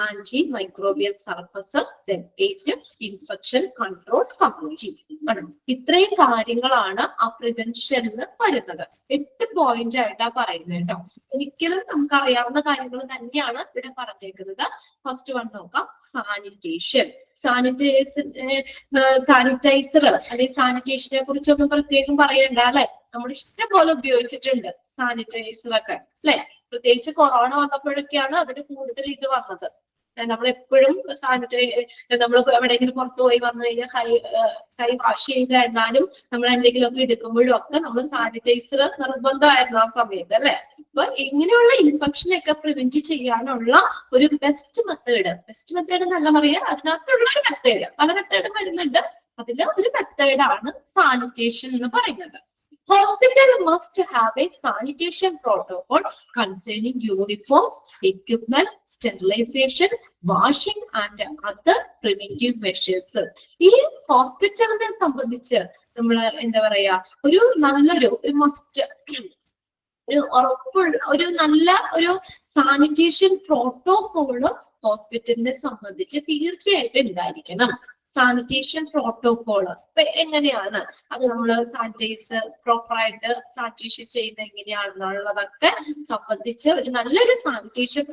Antimicrobial surface. then 8th infection control committee. ആണ്. ഇത്രയും കാര്യങ്ങളാണ് ആ പ്രിവെൻഷനിൽ വരുന്നത്. 8 പോയിന്റ് ആയിട്ടാ പറയുന്നത് കേട്ടോ. ഒരിക്കലും നമുക്ക് അറിയാവുന്ന കാര്യങ്ങൾ തന്നെയാണ് ഇവിടെ പറഞ്ഞേക്കുന്നത്. ഫസ്റ്റ് വൺ നോക്കാം, സാനിറ്റേഷൻ. സാനിറ്റൈസർ അല്ലെങ്കിൽ സാനിറ്റേഷനെ കുറിച്ചൊന്നും പ്രത്യേകം പറയണ്ട അല്ലെ. നമ്മൾ ഇഷ്ടംപോലെ ഉപയോഗിച്ചിട്ടുണ്ട് സാനിറ്റൈസർ ഒക്കെ അല്ലെ. പ്രത്യേകിച്ച് കൊറോണ വന്നപ്പോഴൊക്കെയാണ് അതിന് കൂടുതൽ ഇത് വന്നത്. നമ്മളെപ്പോഴും നമ്മൾ എവിടെയെങ്കിലും പുറത്തു പോയി വന്നു കഴിഞ്ഞാൽ കൈ വാഷ് ചെയ്യില്ല എന്നാലും നമ്മൾ എന്തെങ്കിലുമൊക്കെ എടുക്കുമ്പോഴും ഒക്കെ നമ്മൾ സാനിറ്റൈസർ നിർബന്ധമായിരുന്നു ആ സമയത്ത് അല്ലെ. അപ്പൊ ഇങ്ങനെയുള്ള ഇൻഫെക്ഷൻ ഒക്കെ പ്രിവെന്റ് ചെയ്യാനുള്ള ഒരു ബെസ്റ്റ് മെത്തേഡ് എന്നല്ല പറയാ, അതിനകത്തുള്ള ഒരു മെത്തേഡ്, പല മെത്തേഡും വരുന്നുണ്ട്. അതിൽ ഒരു മെത്തേഡാണ് സാനിറ്റേഷൻ എന്ന് പറയുന്നത്. Hospital must have a sanitation protocol concerning uniforms, equipment, sterilization, washing and other preventive measures. ഈ ഹോസ്പിറ്റലിനെ സംബന്ധിച്ച് നമ്മൾ എന്താ പറയാ, ഒരു നല്ലൊരു മസ്റ്റ് ഒരു നല്ല ഒരു സാനിറ്റേഷൻ പ്രോട്ടോകോള് ഹോസ്പിറ്റലിനെ സംബന്ധിച്ച് തീർച്ചയായിട്ടും ഉണ്ടായിരിക്കണം. സാനിറ്റേഷൻ പ്രോട്ടോകോള് ഇപ്പൊ എങ്ങനെയാണ് അത് നമ്മൾ സാനിറ്റൈസർ പ്രോപ്പറായിട്ട് സാനിറ്റേഷൻ ചെയ്യുന്നത് എങ്ങനെയാണെന്നുള്ളതൊക്കെ സംബന്ധിച്ച് ഒരു നല്ലൊരു സാനിറ്റേഷൻ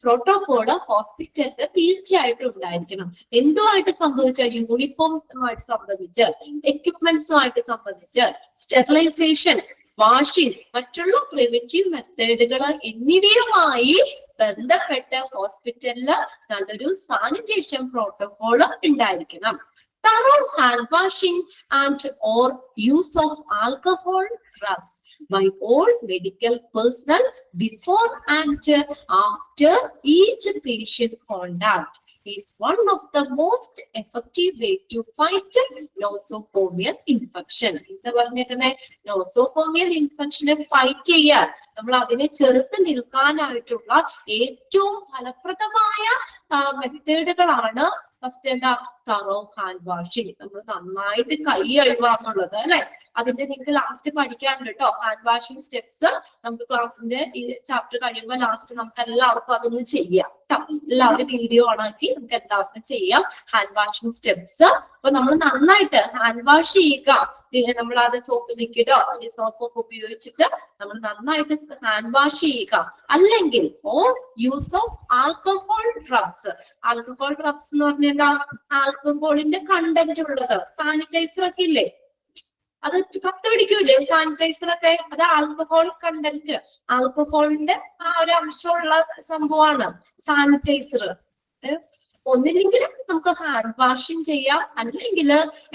പ്രോട്ടോകോള് ഹോസ്പിറ്റലിൽ തീർച്ചയായിട്ടും ഉണ്ടായിരിക്കണം. എന്തുമായിട്ട് സംബന്ധിച്ച, യൂണിഫോംസുമായിട്ട് സംബന്ധിച്ച്, എക്യുപ്മെന്റ്സുമായിട്ട് സംബന്ധിച്ച്, സ്റ്റെറിലൈസേഷൻ, വാഷിംഗ്, മറ്റുള്ള പ്രിവെന്റീവ് മെത്തേഡുകൾ എന്നിവയുമായി ബന്ധപ്പെട്ട ഹോസ്പിറ്റലില് നല്ലൊരു സാനിറ്റേഷൻ പ്രോട്ടോകോൾ ഉണ്ടായിരിക്കണം. Thorough hand washing and or use of alcohol drugs by all medical personnel before and after each patient contact is one of the most effective way to fight nosocomial infection. എന്താ പറഞ്ഞിട്ടുണ്ടെ, nosocomial ഇൻഫെക്ഷനെ fight ചെയ്യാൻ, നമ്മൾ അതിനെ ചെറുത്ത് നിൽക്കാനായിട്ടുള്ള ഏറ്റവും ഫലപ്രദമായ മെത്തേഡുകളാണ് first എന്താ, thorough hand washing. നമ്മൾ നന്നായിട്ട് കൈ കഴുകാന്നുള്ളത് അല്ലെ. അതിന്റെ നിങ്ങൾക്ക് ലാസ്റ്റ് പഠിക്കാനുണ്ട് കേട്ടോ, ഹാൻഡ് വാഷിംഗ് സ്റ്റെപ്സ്. നമുക്ക് ക്ലാസ്സിന്റെ ഈ ചാപ്റ്റർ കഴിയുമ്പോൾ ലാസ്റ്റ് നമുക്ക് എല്ലാവർക്കും അതൊന്ന് ചെയ്യാം കേട്ടോ. എല്ലാവരും വീഡിയോ ഓൺ ആക്കി നമുക്ക് എല്ലാവർക്കും ചെയ്യാം ഹാൻഡ് വാഷിംഗ് സ്റ്റെപ്സ്. അപ്പൊ നമ്മൾ നന്നായിട്ട് ഹാൻഡ് വാഷ് ചെയ്യുക. നമ്മൾ അത് സോപ്പ് ലിക്വിഡോ അല്ലെങ്കിൽ സോപ്പൊക്കെ ഉപയോഗിച്ചിട്ട് നമ്മൾ നന്നായിട്ട് ഹാൻഡ് വാഷ് ചെയ്യുക. അല്ലെങ്കിൽ use of alcohol drugs. Alcohol drugs എന്ന് പറഞ്ഞാൽ എന്താ, ആൽക്കഹോളിന്റെ കണ്ടന്റ് ഉള്ളത്. സാനിറ്റൈസർ ഒക്കെ ഇല്ലേ, അത് കത്ത് പിടിക്കൂലേ സാനിറ്റൈസർ ഒക്കെ, അത് ആൽക്കഹോളിക് കണ്ടന്റ്, ആൽക്കഹോളിന്റെ ആ ഒരു അംശമുള്ള സംഭവമാണ് സാനിറ്റൈസർ. ഒന്നില്ലെങ്കിൽ നമുക്ക് ഹാൻഡ് വാഷിംഗ് ചെയ്യാം, അല്ലെങ്കിൽ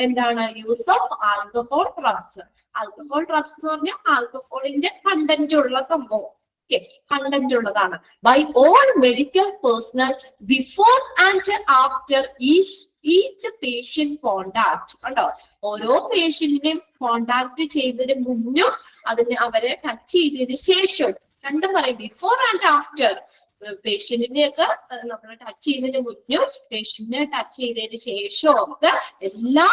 എന്താണ് use of alcohol drugs. Alcohol drugs എന്ന് പറഞ്ഞാൽ ആൽക്കഹോളിന്റെ കണ്ടന്റ് ഉള്ള സംഭവം, കണ്ടന്റ് ഉള്ളതാണ്. By all medical personnel before and after each patient contact. കണ്ടോ, ഓരോ പേഷ്യന്റിനെയും കോണ്ടാക്ട് ചെയ്തതിന് മുന്നും അവരെ ടച്ച് ചെയ്തതിന് ശേഷം, രണ്ടും പറയും, ബിഫോർ ആൻഡ് ആഫ്റ്റർ. പേഷ്യന്റിനെയൊക്കെ നമ്മൾ ടച്ച് ചെയ്യുന്നതിന് മുന്നും പേഷ്യന്റിനെ ടച്ച് ചെയ്തതിന് ശേഷവും ഒക്കെ എല്ലാ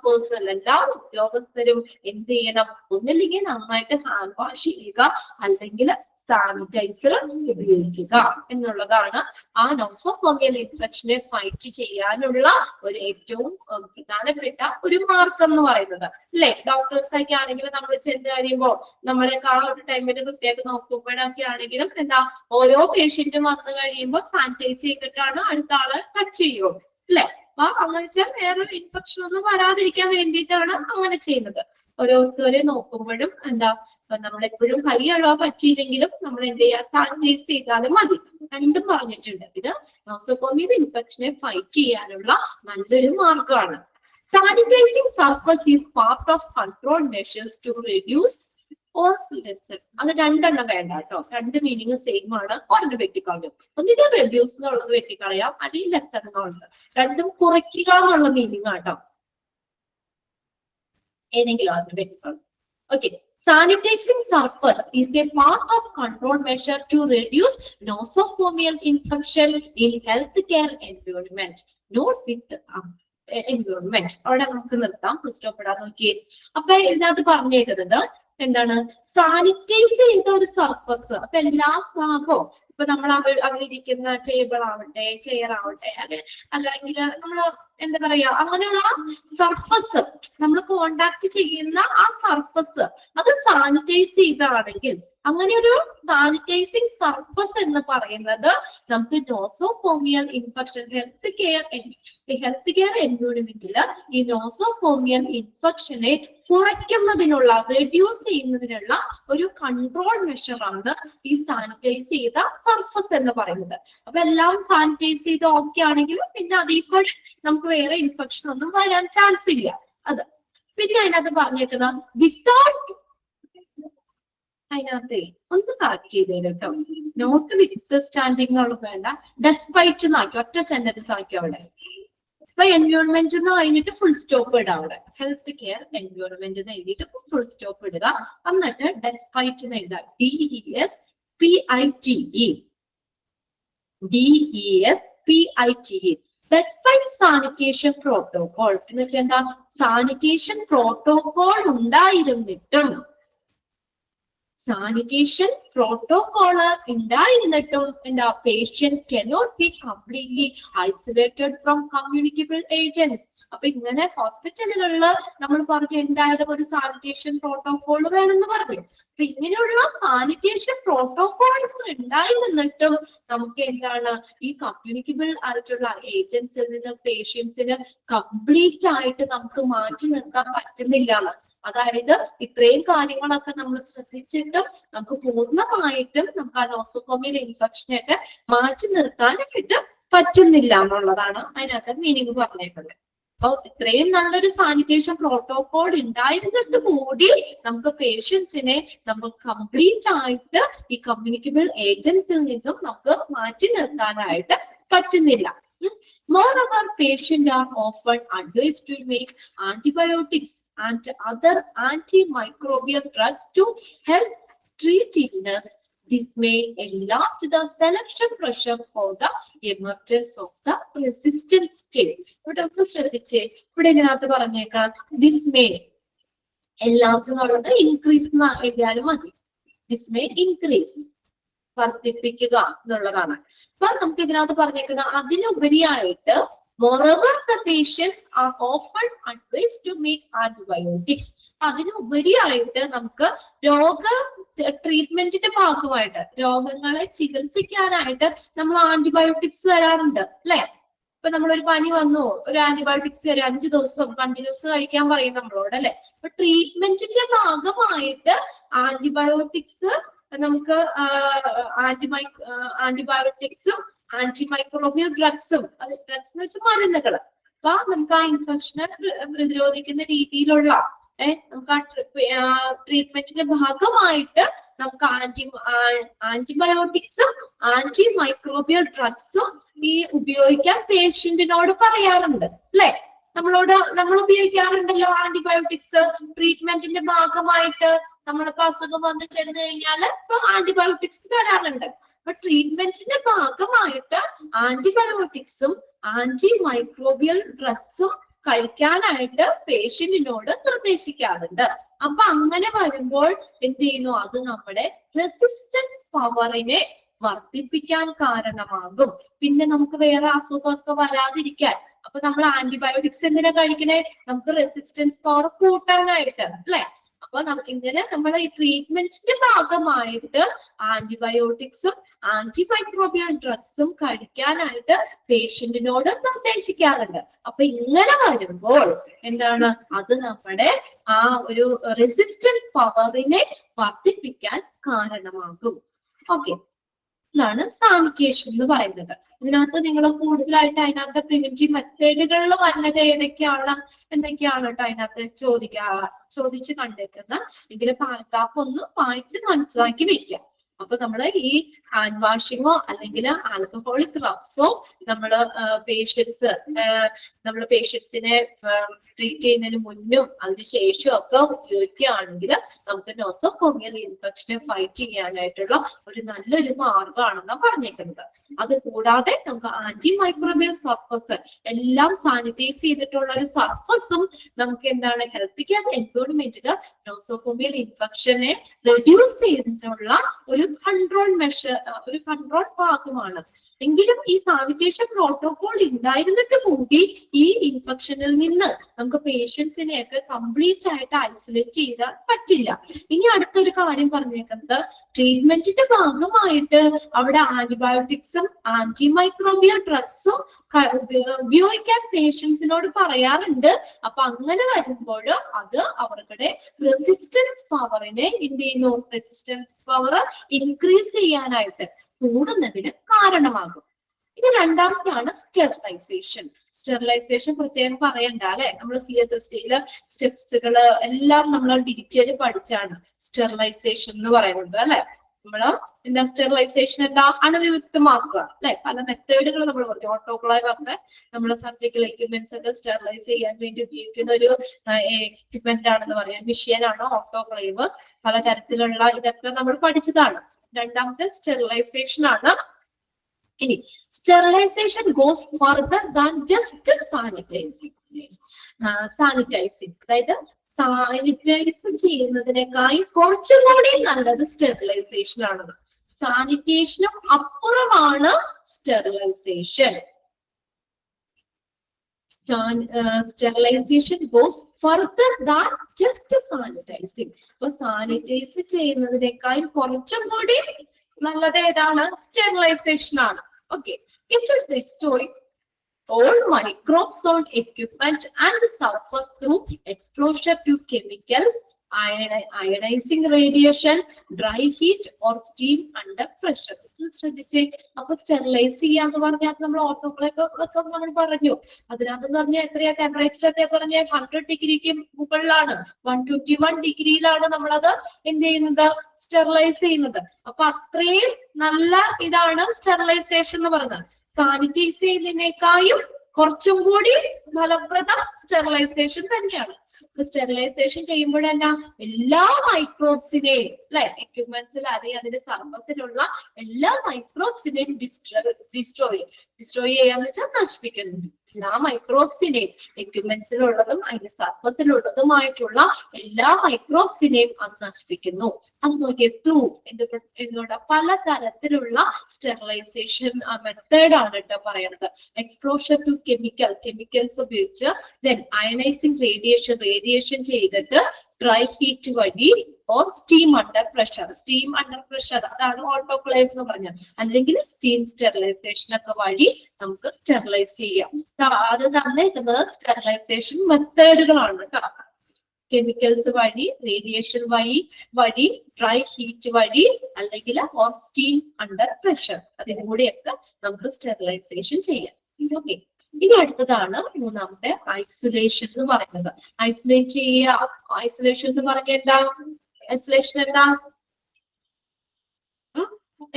പേഴ്സണൽ, എല്ലാ ഉദ്യോഗസ്ഥരും എന്ത് ചെയ്യണം, ഒന്നില്ലെങ്കിൽ നന്നായിട്ട് ഹാൻഡ് വാഷ് ചെയ്യുക, അല്ലെങ്കിൽ സാനിറ്റൈസർ ഉപയോഗിക്കുക എന്നുള്ളതാണ് ആ നോസോകോമിയൽ ഇൻഫെക്ഷനെ ഫൈറ്റ് ചെയ്യാനുള്ള ഒരു ഏറ്റവും പ്രധാനപ്പെട്ട ഒരു മാർഗം എന്ന് പറയുന്നത് അല്ലെ. ഡോക്ടേഴ്സ് ഒക്കെ ആണെങ്കിലും നമ്മൾ ചെന്ന് കഴിയുമ്പോൾ നമ്മളൊക്കെ ആ ഒരു ടൈമിൽ പ്രത്യേകം നോക്കുമ്പോഴൊക്കെ ആണെങ്കിലും എന്താ, ഓരോ പേഷ്യന്റും വന്നു കഴിയുമ്പോൾ സാനിറ്റൈസ് ചെയ്തിട്ടാണ് അടുത്ത ആള് ടച്ച് ചെയ്യുള്ളൂ അല്ലെ. അപ്പൊ അങ്ങനെ വെച്ചാൽ വേറൊരു ഇൻഫെക്ഷൻ ഒന്നും വരാതിരിക്കാൻ വേണ്ടിയിട്ടാണ് അങ്ങനെ ചെയ്യുന്നത്. ഓരോരുത്തരെ നോക്കുമ്പോഴും എന്താ, നമ്മളെപ്പോഴും കൈ കഴുകാൻ പറ്റിയില്ലെങ്കിലും നമ്മൾ എന്ത് ചെയ്യുക, സാനിറ്റൈസ് ചെയ്താലും മതി. രണ്ടും പറഞ്ഞിട്ടുണ്ട്. ഇത് നോസോകോമിയൽ ഇൻഫെക്ഷനെ ഫൈറ്റ് ചെയ്യാനുള്ള നല്ലൊരു മാർഗമാണ്. Sanitising surface is part of control measures to reduce or lessen. അത് രണ്ടെണ്ണം വേണ്ട കേട്ടോ, രണ്ട് മീനിങ് സെയിം ആണ്. ഒരെണ്ണം വെട്ടിക്കളയും, ഒന്നിനെ റെഡ്യൂസ് എന്നുള്ളത് വെട്ടിക്കളയാം, അല്ലെങ്കിൽ ലെസൺ എന്നുള്ളത്. രണ്ടും കുറയ്ക്കുക എന്നുള്ള മീനിങ് ആട്ടോ. ഏതെങ്കിലും ഒരെണ്ണം വെട്ടിക്കളയും. Okay. Sanitizing surface is a part of control measure to reduce nosocomial infection in healthcare environment. Note with environment. അവിടെ നമുക്ക് നിർത്താം, സ്റ്റോപ്പ് ഇടാൻ നോക്കിയേ. അപ്പൊ ഇതിനകത്ത് പറഞ്ഞേക്കുന്നത് എന്താണ്, സാനിറ്റൈസ് ചെയ്ത ഒരു സർഫസ്. അപ്പൊ എല്ലാ ഭാഗവും, ഇപ്പൊ നമ്മൾ അവിടെ ഇരിക്കുന്ന ടേബിൾ ആവട്ടെ, ചെയർ ആവട്ടെ, അല്ലെങ്കിൽ നമ്മൾ എന്താ പറയാ, അങ്ങനെയുള്ള സർഫസ് നമ്മൾ കോണ്ടാക്ട് ചെയ്യുന്ന ആ സർഫസ് അത് സാനിറ്റൈസ് ചെയ്താണെങ്കിൽ അങ്ങനെ ഒരു സാനിറ്റൈസിങ് സർഫസ് എന്ന് പറയുന്നത് നമുക്ക് നോസോകോമിയൽ ഇൻഫെക്ഷൻ ഹെൽത്ത് കെയർ എൻവയോൺമെന്റിൽ ഈ നോസോകോമിയൽ ഇൻഫെക്ഷനെ കുറയ്ക്കുന്നതിനുള്ള റെഡ്യൂസ് ചെയ്യുന്നതിനുള്ള ഒരു കൺട്രോൾ മെഷർ ആണ് ഈ സാനിറ്റൈസ് ചെയ്ത സർഫസ് എന്ന് പറയുന്നത്. അപ്പൊ എല്ലാം സാനിറ്റൈസ് ചെയ്ത് ഓക്കെ ആണെങ്കിൽ പിന്നെ അതിൽ കൂടെ നമുക്ക് വേറെ ഇൻഫെക്ഷൻ ഒന്നും വരാൻ ചാൻസ് ഇല്ല. അത് പിന്നെ അതിനകത്ത് പറഞ്ഞേക്കുന്ന വിത്തൗട്ട്, അതിനകത്ത് ഒന്ന് കറക്റ്റ് ചെയ്ത് കേട്ടോ, നോട്ട് വിത്ത് സ്റ്റാൻഡിങ് വേണ്ട, ഡെസ്പൈറ്റ് എന്നാക്കി ഒറ്റ സെന്റൻസ് ആക്കി അവിടെ. അപ്പൊ എൻവയോൺമെന്റ് എന്ന് കഴിഞ്ഞിട്ട് ഫുൾ സ്റ്റോപ്പ് ഇടുക അവിടെ, ഹെൽത്ത് കെയർ എൻവയോൺമെന്റ് എന്ന് എഴുതിയിട്ട് ഫുൾ സ്റ്റോപ്പ് ഇടുക. എന്നിട്ട് ഡെസ്പൈറ്റ് എന്ന് എഴുതുക, DESPITE. ഡെസ്പൈറ്റ് സാനിറ്റേഷൻ പ്രോട്ടോകോൾ എന്ന് വെച്ചാൽ എന്താ, സാനിറ്റേഷൻ പ്രോട്ടോകോൾ ഉണ്ടായിരുന്നിട്ടും സാനിറ്റേഷൻ പ്രോട്ടോകോള് ഉണ്ടായിരുന്നിട്ടും എന്താ, patient cannot be completely isolated from communicable agents. അപ്പൊ ഇങ്ങനെ ഹോസ്പിറ്റലുകളിൽ നമ്മൾ പറഞ്ഞു എന്തായാലും ഒരു സാനിറ്റേഷൻ പ്രോട്ടോകോൾ വേണമെന്ന് പറഞ്ഞു. അപ്പൊ ഇങ്ങനെയുള്ള സാനിറ്റേഷൻ പ്രോട്ടോകോൾസ് ഉണ്ടായിരുന്നിട്ടും നമുക്ക് എന്താണ് ഈ കമ്മ്യൂണിക്കബിൾ ആയിട്ടുള്ള ഏജന്റ്സിൽ നിന്ന് പേഷ്യൻസിന് കംപ്ലീറ്റ് ആയിട്ട് നമുക്ക് മാറ്റി നിർത്താൻ പറ്റുന്നില്ല എന്ന്. അതായത് ഇത്രയും കാര്യങ്ങളൊക്കെ നമ്മൾ ശ്രദ്ധിച്ചിട്ടും നമുക്ക് പൂർണ്ണമായിട്ടും നമുക്ക് ആ നോസോകോമിയൽ ഇൻഫെക്ഷനൊക്കെ മാറ്റി നിർത്താനായിട്ട് പറ്റുന്നില്ല എന്നുള്ളതാണ് അതിനകത്ത് മീനിങ് പറഞ്ഞേക്കുന്നത്. അപ്പൊ ഇത്രയും നല്ലൊരു സാനിറ്റേഷൻ പ്രോട്ടോകോൾ ഉണ്ടായിരുന്നിട്ട് കൂടി നമുക്ക് പേഷ്യൻസിനെ നമ്മൾ കംപ്ലീറ്റ് ആയിട്ട് ഈ കമ്മ്യൂണിക്കബിൾ ഏജന്റ്സിൽ നിന്നും നമുക്ക് മാറ്റി നിർത്താനായിട്ട് പറ്റുന്നില്ല. Moreover, patients are often advised to make antibiotics and other antimicrobial drugs to help treat illness. This may enlarge the selection pressure for the emergence of the resistant state. ഇവിടെ നമുക്ക് ശ്രദ്ധിച്ചേ, ഇവിടെ ഇതിനകത്ത് പറഞ്ഞേക്കാം this may enlarge എന്നുള്ളത് increase എന്ന് എഴുതിയാലും മതി. this may increase, വർദ്ധിപ്പിക്കുക എന്നുള്ളതാണ്. അപ്പൊ നമുക്ക് ഇതിനകത്ത് പറഞ്ഞേക്കുന്ന അതിനുപരിയായിട്ട് moreover the patients are often advised to make antibiotics. അതിനുപരിയായിട്ട് നമുക്ക് ട്രീറ്റ്മെന്റിന്റെ ഭാഗമായിട്ട് രോഗങ്ങളെ ചികിത്സിക്കാനായിട്ട് നമ്മൾ ആന്റിബയോട്ടിക്സ് തരാറുണ്ട് അല്ലെ. ഇപ്പൊ നമ്മളൊരു പനി വന്നു, ഒരു ആന്റിബയോട്ടിക്സ് തരും, 5 ദിവസം കണ്ടിന്യൂസ് കഴിക്കാൻ പറയും നമ്മളോട് അല്ലെ. അപ്പൊ ട്രീറ്റ്മെന്റിന്റെ ഭാഗമായിട്ട് ആന്റിബയോട്ടിക്സ് നമുക്ക് ആന്റിബയോട്ടിക്സും ആന്റിമൈക്രോബിയൽ ഡ്രഗ്സും, അത് ഡ്രഗ്സ് എന്ന് വെച്ചാൽ മരുന്നുകള്. അപ്പൊ നമുക്ക് ആ ഇൻഫെക്ഷനെ പ്രതിരോധിക്കുന്ന രീതിയിലുള്ള നമുക്ക് ആ ട്രീറ്റ്മെന്റിന്റെ ഭാഗമായിട്ട് നമുക്ക് ആന്റിബയോട്ടിക്സും ആന്റിമൈക്രോബിയൽ ഡ്രഗ്സും ഈ ഉപയോഗിക്കാൻ പേഷ്യന്റിനോട് പറയാറുണ്ട് അല്ലെ. നമ്മൾ ഉപയോഗിക്കാറുണ്ടല്ലോ ആന്റിബയോട്ടിക്സ് ട്രീറ്റ്മെന്റിന്റെ ഭാഗമായിട്ട്. നമ്മളിപ്പോ അസുഖം വന്ന് ചെന്ന് കഴിഞ്ഞാൽ ഇപ്പൊ ആന്റിബയോട്ടിക്സ് തരാറുണ്ട്. അപ്പൊ ട്രീറ്റ്മെന്റിന്റെ ഭാഗമായിട്ട് ആന്റിബയോട്ടിക്സും ആന്റിമൈക്രോബിയൽ ഡ്രഗ്സും കഴിക്കാനായിട്ട് പേഷ്യന്റിനോട് നിർദ്ദേശിക്കാറുണ്ട്. അപ്പൊ അങ്ങനെ വരുമ്പോൾ എന്ത് ചെയ്യുന്നു, അത് നമ്മുടെ റെസിസ്റ്റന്റ് പവറിനെ വർദ്ധിപ്പിക്കാൻ കാരണമാകും. പിന്നെ നമുക്ക് വേറെ അസുഖമൊക്കെ വരാതിരിക്കാൻ. അപ്പൊ നമ്മൾ ആന്റിബയോട്ടിക്സ് എന്തിനാ കഴിക്കണേ, നമുക്ക് റെസിസ്റ്റൻസ് പവർ കൂട്ടാനായിട്ട് അല്ലെ. അപ്പൊ ഇങ്ങനെ നമ്മൾ ഈ ട്രീറ്റ്മെന്റിന്റെ ഭാഗമായിട്ട് ആന്റിബയോട്ടിക്സും ആന്റിമൈക്രോബിയൽ ഡ്രഗ്സും കഴിക്കാനായിട്ട് പേഷ്യന്റിനോട് നിർദ്ദേശിക്കാറുണ്ട്. അപ്പൊ ഇങ്ങനെ വരുമ്പോൾ എന്താണ്, അത് നമ്മുടെ ആ ഒരു റെസിസ്റ്റന്റ് പവറിനെ വർദ്ധിപ്പിക്കാൻ കാരണമാകും. ഓക്കെ, ഇതാണ് സാനിറ്റേഷൻ എന്ന് പറയുന്നത്. ഇതിനകത്ത് നിങ്ങൾ കൂടുതലായിട്ട് അതിനകത്ത് പ്രിവെന്റീവ് മെത്തേഡുകളിൽ വരുന്നത് എന്തൊക്കെയാണ് കേട്ടോ അതിനകത്ത് ചോദിച്ച് കണ്ടേക്കുന്ന. എങ്കിലും പാരഗ്രാഫ് ഒന്ന് വായിച്ച് മനസ്സിലാക്കി വെക്കാം. അപ്പൊ നമ്മള് ഈ ഹാൻഡ് വാഷിങ്ങോ അല്ലെങ്കിൽ ആൽക്കഹോളിക് റബ്സോ നമ്മള് പേഷ്യൻസിനെ ട്രീറ്റ് ചെയ്യുന്നതിന് മുന്നും അതിനുശേഷവും ഒക്കെ ഉപയോഗിക്കുകയാണെങ്കിൽ നമുക്ക് നോസോകോമിയൽ ഇൻഫെക്ഷനെ ഫൈറ്റ് ചെയ്യാനായിട്ടുള്ള ഒരു നല്ലൊരു മാർഗമാണെന്നാണ് പറഞ്ഞേക്കുന്നത്. അത് കൂടാതെ നമുക്ക് ആന്റിമൈക്രോബിയൽ സർഫസ് എല്ലാം സാനിറ്റൈസ് ചെയ്തിട്ടുള്ള ഒരു സർഫസും നമുക്ക് എന്താണ് ഹെൽത്ത് കെയർ എൻവയോൺമെന്റിൽ നോസോകോമിയൽ ഇൻഫെക്ഷനെ റെഡ്യൂസ് ചെയ്തിട്ടുള്ള ഒരു കൺട്രോൾ മെഷർ, ഒരു കൺട്രോൾ ഭാഗമാണ്. എങ്കിലും ഈ സാനിറ്റേഷൻ പ്രോട്ടോകോൾ ഉണ്ടായിരുന്നിട്ട് കൂടി ഈ ഇൻഫെക്ഷനിൽ നിന്ന് നമുക്ക് പേഷ്യൻസിനെയൊക്കെ കംപ്ലീറ്റ് ആയിട്ട് ഐസൊലേറ്റ് ചെയ്യാൻ പറ്റില്ല. ഇനി അടുത്തൊരു കാര്യം പറഞ്ഞേക്കുന്നത്, ട്രീറ്റ്മെന്റിന്റെ ഭാഗമായിട്ട് അവിടെ ആന്റിബയോട്ടിക്സും ആന്റിമൈക്രോബിയൽ ഡ്രഗ്സും ഉപയോഗിക്കാൻ പേഷ്യൻസിനോട് പറയാറുണ്ട്. അപ്പൊ അങ്ങനെ വരുമ്പോൾ അത് അവരുടെ റെസിസ്റ്റൻസ് പവറിനെ എന്ത് ചെയ്യുന്നു, റെസിസ്റ്റൻസ് പവർ ഇൻക്രീസ് ചെയ്യാനായിട്ട് കൂടുന്നതിന് കാരണമാകും. ഇനി രണ്ടാമത്താണ് സ്റ്റെറിലൈസേഷൻ. സ്റ്റെറിലൈസേഷൻ പ്രത്യേകം പറയണ്ട അല്ലെ, നമ്മൾ CSST-യില് സ്റ്റെപ്സുകള് എല്ലാം നമ്മൾ ഡീറ്റെയിൽ പഠിച്ചാണ് സ്റ്റെറിലൈസേഷൻ എന്ന് പറയുന്നത് അല്ലെ. നമ്മള് എന്താ സ്റ്റെറിലൈസേഷൻ എന്താ, അണുവിമുക്തമാക്കുക അല്ലെ. പല മെത്തേഡുകൾ നമ്മൾ പറഞ്ഞു. ഓട്ടോക്ലേവ് ഒക്കെ നമ്മൾ സർജിക്കൽ എക്യുപ്മെന്റ്സ് ഒക്കെ സ്റ്റെറിലൈസ് ചെയ്യാൻ വേണ്ടി ഉപയോഗിക്കുന്ന ഒരു എക്യുപ്മെന്റ് ആണെന്ന് പറയാം, മെഷീനാണ് ഓട്ടോക്ലേവ്. പലതരത്തിലുള്ള ഇതൊക്കെ നമ്മൾ പഠിച്ചതാണ്. രണ്ടാമത്തെ സ്റ്റെറിലൈസേഷൻ ആണ്. ഇനി sterilisation goes further than just sanitising. അതായത് സാനിറ്റൈസ് ചെയ്യുന്നതിനേക്കായി കുറച്ചും കൂടി നല്ലത് സ്റ്റെറിലൈസേഷൻ ആണ്. സാനിറ്റേഷനും അപ്പുറമാണ് sterilisation. Sterilisation goes further than just sanitising. അപ്പൊ സാനിറ്റൈസ് ചെയ്യുന്നതിനേക്കാൾ കുറച്ചും കൂടി നല്ലത് ഏതാണ്, സ്റ്റെറിലൈസേഷൻ ആണ്. Okay, it will destroy all microbes on equipment and surface through exposure to chemicals, ionizing radiation, dry heat or steam under pressure. ശ്രദ്ധിച്ചേ, അപ്പൊ sterilise ചെയ്യാന്ന് പറഞ്ഞാൽ നമ്മൾ ഓട്ടോക്ലേവ് ഒക്കെ നമ്മൾ പറഞ്ഞു. അതിനകത്തെന്ന് പറഞ്ഞാൽ എത്രയാ ടെമ്പറേച്ചർ ഒക്കെ പറഞ്ഞാൽ 100 ഡിഗ്രിക്ക് മുകളിലാണ്, 121 ഡിഗ്രിയിലാണ് നമ്മളത് എന്ത് ചെയ്യുന്നത്, സ്റ്റെറിലൈസ് ചെയ്യുന്നത്. അപ്പൊ അത്രയും നല്ല ഇതാണ് സ്റ്റെറിലൈസേഷൻ എന്ന് പറയുന്നത്. സാനിറ്റൈസ് ചെയ്യുന്നതിനേക്കാളും കുറച്ചും കൂടി ഫലപ്രദം സ്റ്റെറിലൈസേഷൻ തന്നെയാണ്. സ്റ്റെറിലൈസേഷൻ ചെയ്യുമ്പോഴെന്നാ എല്ലാ മൈക്രോബ്സിനെയും അല്ലെ, എക്യുപ്മെന്റ്സിൽ അതിന്റെ സർഫസിലുള്ള എല്ലാ മൈക്രോബ്സിനെയും ഡിസ്ട്രോയ് ചെയ്യാന്ന് വെച്ചാൽ നശിപ്പിക്കുന്നു. എല്ലാ മൈക്രോബ്സിനെയും, എക്യുപ്മെന്റ്സിലുള്ളതും അതിന്റെ സർഫസിലുള്ളതുമായിട്ടുള്ള എല്ലാ മൈക്രോബ്സിനെയും അത് നശിപ്പിക്കുന്നു. അത് നോക്കിയ ത്രൂ എന്തുകൊണ്ട് പലതരത്തിലുള്ള സ്റ്റെറിലൈസേഷൻ മെത്തേഡാണ് കേട്ടോ പറയണത്. എക്സ്പോഷർ ടു കെമിക്കൽസ് ഉപയോഗിച്ച്, ദെൻ അയണൈസിങ് റേഡിയേഷൻ ചെയ്തിട്ട്, ഡ്രൈ ഹീറ്റ് വഴി, ഓർ സ്റ്റീം അണ്ടർ പ്രഷർ അതാണ് ഓട്ടോക്ലേവ് എന്ന് പറഞ്ഞത്. അല്ലെങ്കിൽ സ്റ്റീം സ്റ്റെറിലൈസേഷൻ ഒക്കെ വഴി നമുക്ക് സ്റ്റെറിലൈസ് ചെയ്യാം. അത് തന്നിരിക്കുന്നത് സ്റ്റെറിലൈസേഷൻ മെത്തേഡുകളാണ് കേട്ടോ. കെമിക്കൽസ് വഴി, റേഡിയേഷൻ വഴി, ഡ്രൈ ഹീറ്റ് വഴി, അല്ലെങ്കിൽ ഓർ സ്റ്റീം അണ്ടർ പ്രഷർ, അതിലൂടെയൊക്കെ നമുക്ക് സ്റ്റെറിലൈസേഷൻ ചെയ്യാം. ഓക്കെ, ഇനി അടുത്തതാണ് മൂന്നാമത്തെ ഐസൊലേഷൻ എന്ന് പറയുന്നത്. ഐസൊലേറ്റ് ചെയ്യുക. ഐസൊലേഷൻ എന്ന് പറഞ്ഞാൽ എന്താ, ഐസൊലേഷൻ എന്താ,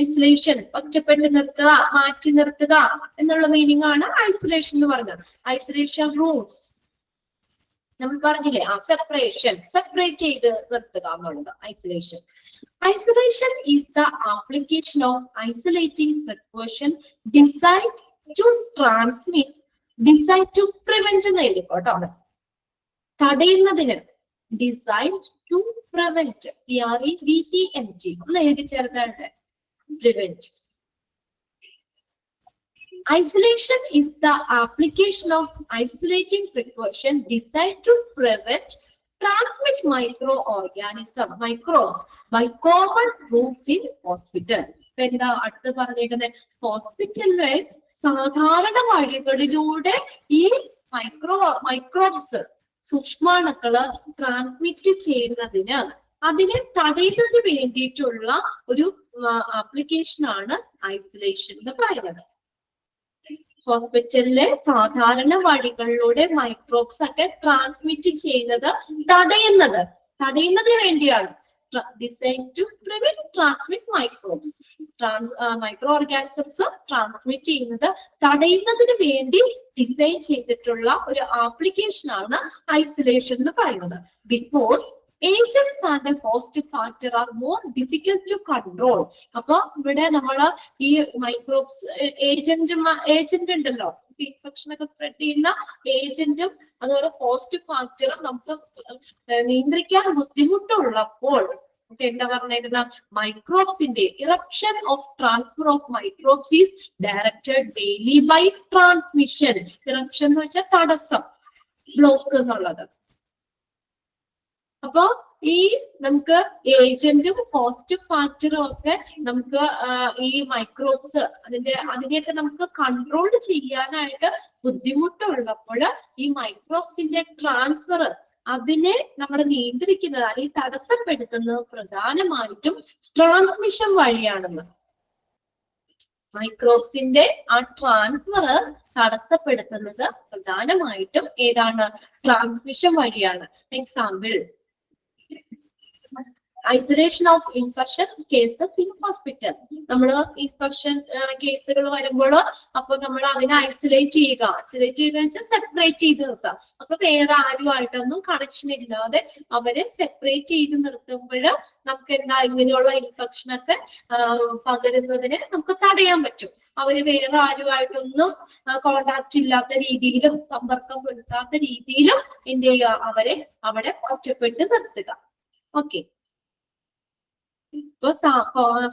ഐസൊലേഷൻ ഒറ്റപ്പെട്ട് നിർത്തുക, മാറ്റി നിർത്തുക എന്നുള്ള മീനിങ് ആണ് ഐസൊലേഷൻ എന്ന് പറയുന്നത്. ഐസൊലേഷൻ റൂംസ് നമ്മൾ പറഞ്ഞില്ലേ, സെപ്പറേറ്റ് ചെയ്ത് നിർത്തുക എന്നുള്ളത് isolation. Isolation is the application of isolating precaution designed to prevent എന്ന് എഴുതിക്കോട്ടോ. തടയുന്നതിന്, designed to prevent, PREVENT ഒന്ന് എഴുതി ചേർത്താണ്ട്, prevent. Isolation is the application of isolating precaution designed to prevent transmit microbes by common rooms in hospital. എന്താ അടുത്ത് പറഞ്ഞേക്കുന്നത്, ഹോസ്പിറ്റലിലെ സാധാരണ വഴികളിലൂടെ ഈ മൈക്രോബ്സ് സൂക്ഷ്മാണുക്കള് ട്രാൻസ്മിറ്റ് ചെയ്യുന്നതിന്, അതിനെ തടയുന്നതിന് വേണ്ടിയിട്ടുള്ള ഒരു ആപ്ലിക്കേഷൻ ആണ് ഐസൊലേഷൻ എന്ന് പറയുന്നത്. ഹോസ്പിറ്റലിലെ സാധാരണ വഴികളിലൂടെ മൈക്രോബ്സ് ഒക്കെ ട്രാൻസ്മിറ്റ് ചെയ്യുന്നത് തടയുന്നതിന് വേണ്ടിയാണ്. Designed to prevent transmit microbes. Micro organisms transmit ചെയ്യുന്നത് തടയുന്നതിന് വേണ്ടി ഡിസൈൻ ചെയ്തിട്ടുള്ള ഒരു ആപ്ലിക്കേഷൻ ആണ് ഐസൊലേഷൻ എന്ന് പറയുന്നത്. Because agents and the host factor are more difficult to control. അപ്പൊ ഇവിടെ നമ്മള് ഈ മൈക്രോബ്സ് ഏജന്റ് ഉണ്ടല്ലോ, ഇൻഫെക്ഷൻ ഒക്കെ സ്പ്രെഡ് ചെയ്യുന്ന ഏജന്റും അതുപോലെ ഹോസ്റ്റ് ഫാക്ടറും നമുക്ക് നിയന്ത്രിക്കാൻ ബുദ്ധിമുട്ടുള്ളപ്പോൾ എന്താ പറഞ്ഞിരുന്ന മൈക്രോബ്സിന്റെ interruption of transfer of microbes is directed daily by transmission. Interruption എന്ന് വെച്ചാൽ തടസ്സം, ബ്ലോക്ക് എന്നുള്ളത്. അപ്പോ ഈ നമുക്ക് ഏജന്റും ഹോസ്റ്റ് ഫാക്ടറും ഒക്കെ നമുക്ക് ഈ മൈക്രോബ്സ് അതിനെയൊക്കെ നമുക്ക് കൺട്രോൾ ചെയ്യാനായിട്ട് ബുദ്ധിമുട്ടുള്ളപ്പോൾ ഈ മൈക്രോബ്സിന്റെ ട്രാൻസ്ഫർ അതിനെ നമ്മൾ നിയന്ത്രിക്കുന്നത് അല്ലെങ്കിൽ തടസ്സപ്പെടുത്തുന്നത് പ്രധാനമായിട്ടും ട്രാൻസ്മിഷൻ വഴിയാണെന്ന്. മൈക്രോബ്സിന്റെ ആ ട്രാൻസ്ഫർ തടസ്സപ്പെടുത്തുന്നത് പ്രധാനമായിട്ടും ഏതാണ്? ട്രാൻസ്മിഷൻ വഴിയാണ്. Example, isolation of infection cases in hospital. നമ്മൾ ഇൻഫെക്ഷൻ കേസുകൾ വരുമ്പോൾ അപ്പൊ നമ്മൾ അതിനെ ഐസൊലേറ്റ് ചെയ്യുക വെച്ചാൽ സെപ്പറേറ്റ് ചെയ്ത് നിർത്താം. അപ്പൊ വേറെ ആരുമായിട്ടൊന്നും കണക്ഷൻ ഇല്ലാതെ അവരെ സെപ്പറേറ്റ് ചെയ്ത് നിർത്തുമ്പോൾ നമുക്ക് എന്താ ഇങ്ങനെയുള്ള ഇൻഫെക്ഷൻ ഒക്കെ പകരുന്നതിന് നമുക്ക് തടയാൻ പറ്റും. അവര് വേറെ ആരുമായിട്ടൊന്നും കോണ്ടാക്ട് ഇല്ലാത്ത രീതിയിലും സമ്പർക്കം പുലർത്താത്ത രീതിയിലും എന്ത് ചെയ്യുക, അവരെ അവിടെ ഒറ്റപ്പെട്ട് നിർത്തുക. ഓക്കെ. ഇപ്പൊ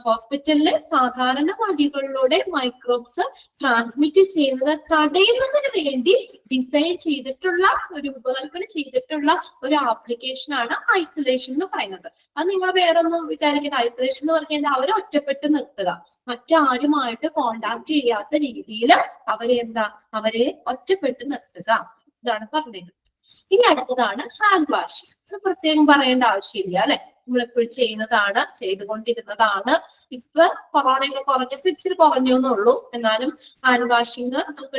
ഹോസ്പിറ്റലിലെ സാധാരണ വഴികളിലൂടെ മൈക്രോബ്സ് ട്രാൻസ്മിറ്റ് ചെയ്യുന്നത് തടയുന്നതിന് വേണ്ടി ഡിസൈൻ ചെയ്തിട്ടുള്ള രൂപകൽപ്പന ചെയ്തിട്ടുള്ള ഒരു ആപ്ലിക്കേഷൻ ആണ് ഐസൊലേഷൻ എന്ന് പറയുന്നത്. അത് നിങ്ങൾ വേറെ ഒന്നും വിചാരിക്കേണ്ട. ഐസൊലേഷൻ എന്ന് പറഞ്ഞാൽ അവരെ ഒറ്റപ്പെട്ട് നിർത്തുക, മറ്റാരുമായിട്ട് കോണ്ടാക്ട് ചെയ്യാത്ത രീതിയിൽ അവരെ ഒറ്റപ്പെട്ട് നിർത്തുക, ഇതാണ് പറഞ്ഞത്. ഇനി അടുത്തതാണ് ഹാൻഡ് വാഷിംഗ്. അത് പ്രത്യേകം പറയേണ്ട ആവശ്യമില്ല അല്ലെ, നമ്മളെപ്പോഴും ചെയ്യുന്നതാണ്, ചെയ്തുകൊണ്ടിരുന്നതാണ്. ഇപ്പൊ കൊറോണയൊക്കെ കുറഞ്ഞപ്പോ ഇച്ചിരി കുറഞ്ഞു എന്നുള്ളൂ. എന്നാലും ഹാൻഡ് വാഷിംഗ് നമുക്ക്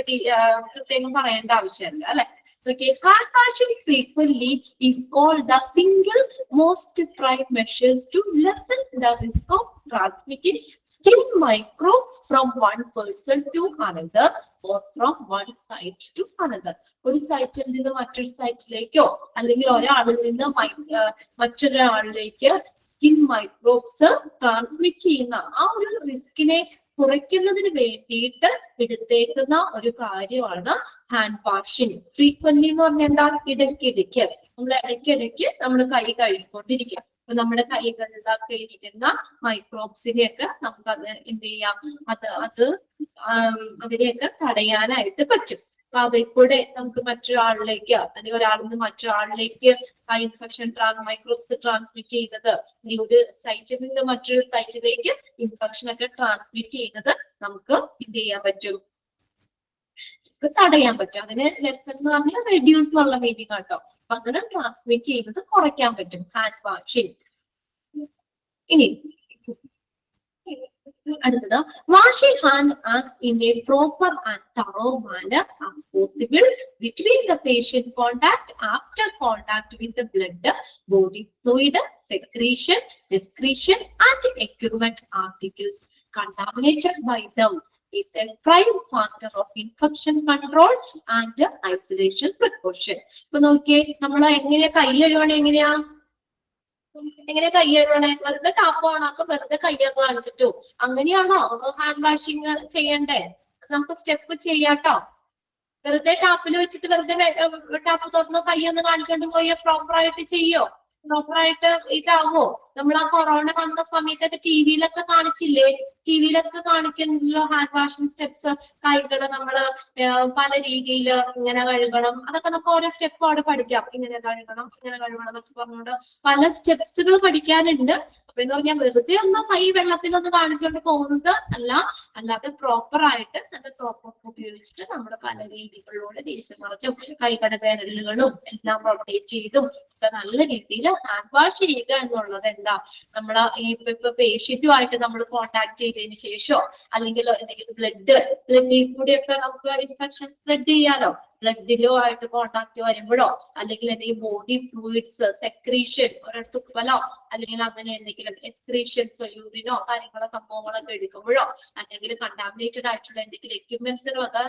പ്രത്യേകം പറയേണ്ട ആവശ്യമില്ല അല്ലെ. Okay, hand washing frequently is called the single most prime measures to lessen the risk of transmitting skin microbes from one person to another or from one site to another. ഒരു സൈറ്റിൽ നിന്ന് മറ്റൊരു സൈറ്റിലേക്കോ അല്ലെങ്കിൽ ഒരാളിൽ നിന്ന് മറ്റൊരാളിലേക്ക് സ്കിൻ മൈക്രോബ്സ് ട്രാൻസ്മിറ്റ് ചെയ്യുന്ന ആ ഒരു റിസ്കിനെ കുറയ്ക്കുന്നതിന് വേണ്ടിയിട്ട് എടുത്തേക്കുന്ന ഒരു കാര്യമാണ് ഹാൻഡ് വാഷിംഗ്. ഫ്രീക്വന്റ്ലി എന്ന് പറഞ്ഞാൽ എന്താ? ഇടയ്ക്കിടയ്ക്ക് നമ്മൾ കൈ കഴുകിക്കൊണ്ടിരിക്കുക. അപ്പൊ നമ്മുടെ കൈകളിലൊക്കെ ഇരിക്കുന്ന മൈക്രോബ്സിനെയൊക്കെ നമുക്ക് അത് എന്ത് ചെയ്യാം, അതിനെയൊക്കെ തടയാനായിട്ട് പറ്റും. അപ്പൊ അതിൽ കൂടെ നമുക്ക് മറ്റൊരാളിലേക്ക് അല്ലെങ്കിൽ ഒരാളിൽ നിന്ന് മറ്റൊരാളിലേക്ക് ആ ഇൻഫെക്ഷൻ മൈക്രോബ്സ് ട്രാൻസ്മിറ്റ് ചെയ്യുന്നത്, അല്ലെങ്കിൽ ഒരു സൈറ്റിൽ നിന്ന് മറ്റൊരു സൈറ്റിലേക്ക് ഇൻഫെക്ഷൻ ഒക്കെ ട്രാൻസ്മിറ്റ് ചെയ്യുന്നത് നമുക്ക് എന്ത് ചെയ്യാൻ പറ്റും, തടയാൻ പറ്റും. അതിന് ലെസൺ എന്ന് പറഞ്ഞാൽ റെഡ്യൂസ് എന്നുള്ള മീനിങ് കേട്ടോ. അപ്പൊ അങ്ങനെ ട്രാൻസ്മിറ്റ് ചെയ്യുന്നത് കുറയ്ക്കാൻ പറ്റും ഹാൻഡ് വാഷിംഗ്. ഇനി അടുത്തത്, washing hand as in a proper and thorough manner as possible between the patient contact, after contact with the blood, body fluid, secretion, excretion and equipment articles contaminated by them is a prime factor of infection control and isolation precaution. ഇപ്പൊ നോക്കിയേ, നമ്മൾ എങ്ങനെയാ കൈ കഴുകണേ? എങ്ങനെ കൈ കഴുകണേ? വെറുതെ tap ഓണാക്കുക, വെറുതെ കൈയൊക്കെ കാണിച്ചിട്ടു അങ്ങനെയാണോ ഹാൻഡ് വാഷിങ് ചെയ്യണ്ടേ? നമുക്ക് സ്റ്റെപ്പ് ചെയ്യാട്ടോ. വെറുതെ ടാപ്പിൽ വെച്ചിട്ട് വെറുതെ ടാപ്പ് തുറന്ന് കൈയൊന്ന് കാണിച്ചോണ്ട് പോയി പ്രോപ്പറായിട്ട് ചെയ്യോ? പ്രോപ്പറായിട്ട് ഇതാവോ? നമ്മൾ ആ കൊറോണ വന്ന സമയത്തൊക്കെ ടിവിയിലൊക്കെ കാണിച്ചില്ലേ? ടിവിയിലൊക്കെ കാണിക്കുന്നല്ലോ ഹാൻഡ് വാഷിംഗ് സ്റ്റെപ്സ്. കൈകള് നമ്മള് പല രീതിയിൽ ഇങ്ങനെ കഴുകണം, അതൊക്കെ നമുക്ക് ഓരോ സ്റ്റെപ്പ് അവിടെ പഠിക്കാം. ഇങ്ങനെ കഴുകണം എന്നൊക്കെ പറഞ്ഞുകൊണ്ട് പല സ്റ്റെപ്സുകൾ പഠിക്കാനുണ്ട്. അപ്പൊ എന്ന് പറഞ്ഞാൽ വെറുതെ ഒന്ന് കൈ വെള്ളത്തിലൊന്ന് കാണിച്ചുകൊണ്ട് പോകുന്നത് അല്ലാതെ പ്രോപ്പർ ആയിട്ട് നല്ല സോപ്പൊക്കെ ഉപയോഗിച്ചിട്ട് നമ്മൾ പല രീതികളിലൂടെ തിരിച്ചു മറിച്ചും കൈകളുടെ വിരലുകളും എല്ലാം റൊട്ടേറ്റ് ചെയ്തും ഒക്കെ നല്ല രീതിയിൽ ഹാൻഡ് വാഷ് ചെയ്യുക എന്നുള്ളത് എന്താ, നമ്മൾ ഇപ്പൊ പേഷ്യന്റുമായിട്ട് നമ്മൾ കോണ്ടാക്ട് ചെയ്തതിന് ശേഷം അല്ലെങ്കിൽ എന്തെങ്കിലും ബ്ലഡിൽ കൂടിയൊക്കെ നമുക്ക് ഇൻഫെക്ഷൻ സ്പ്രെഡ് ചെയ്യാലോ. ബ്ലഡിലോ ആയിട്ട് കോണ്ടാക്ട് വരുമ്പോഴോ അല്ലെങ്കിൽ എന്തെങ്കിലും ബോഡി ഫ്ലൂയിഡ്സ്, സെക്രീഷൻ, ഒരിടത്ത് തുപ്പലോ അല്ലെങ്കിൽ അങ്ങനെ എന്തെങ്കിലും എക്സ്ക്രീഷൻസോ യൂറിനോ കാര്യങ്ങളോ സംഭവങ്ങളൊക്കെ എടുക്കുമ്പോഴോ അല്ലെങ്കിൽ കണ്ടാമിനേറ്റഡ് ആയിട്ടുള്ള എന്തെങ്കിലും എക്യുപ്മെന്റ്സിനോ ഒക്കെ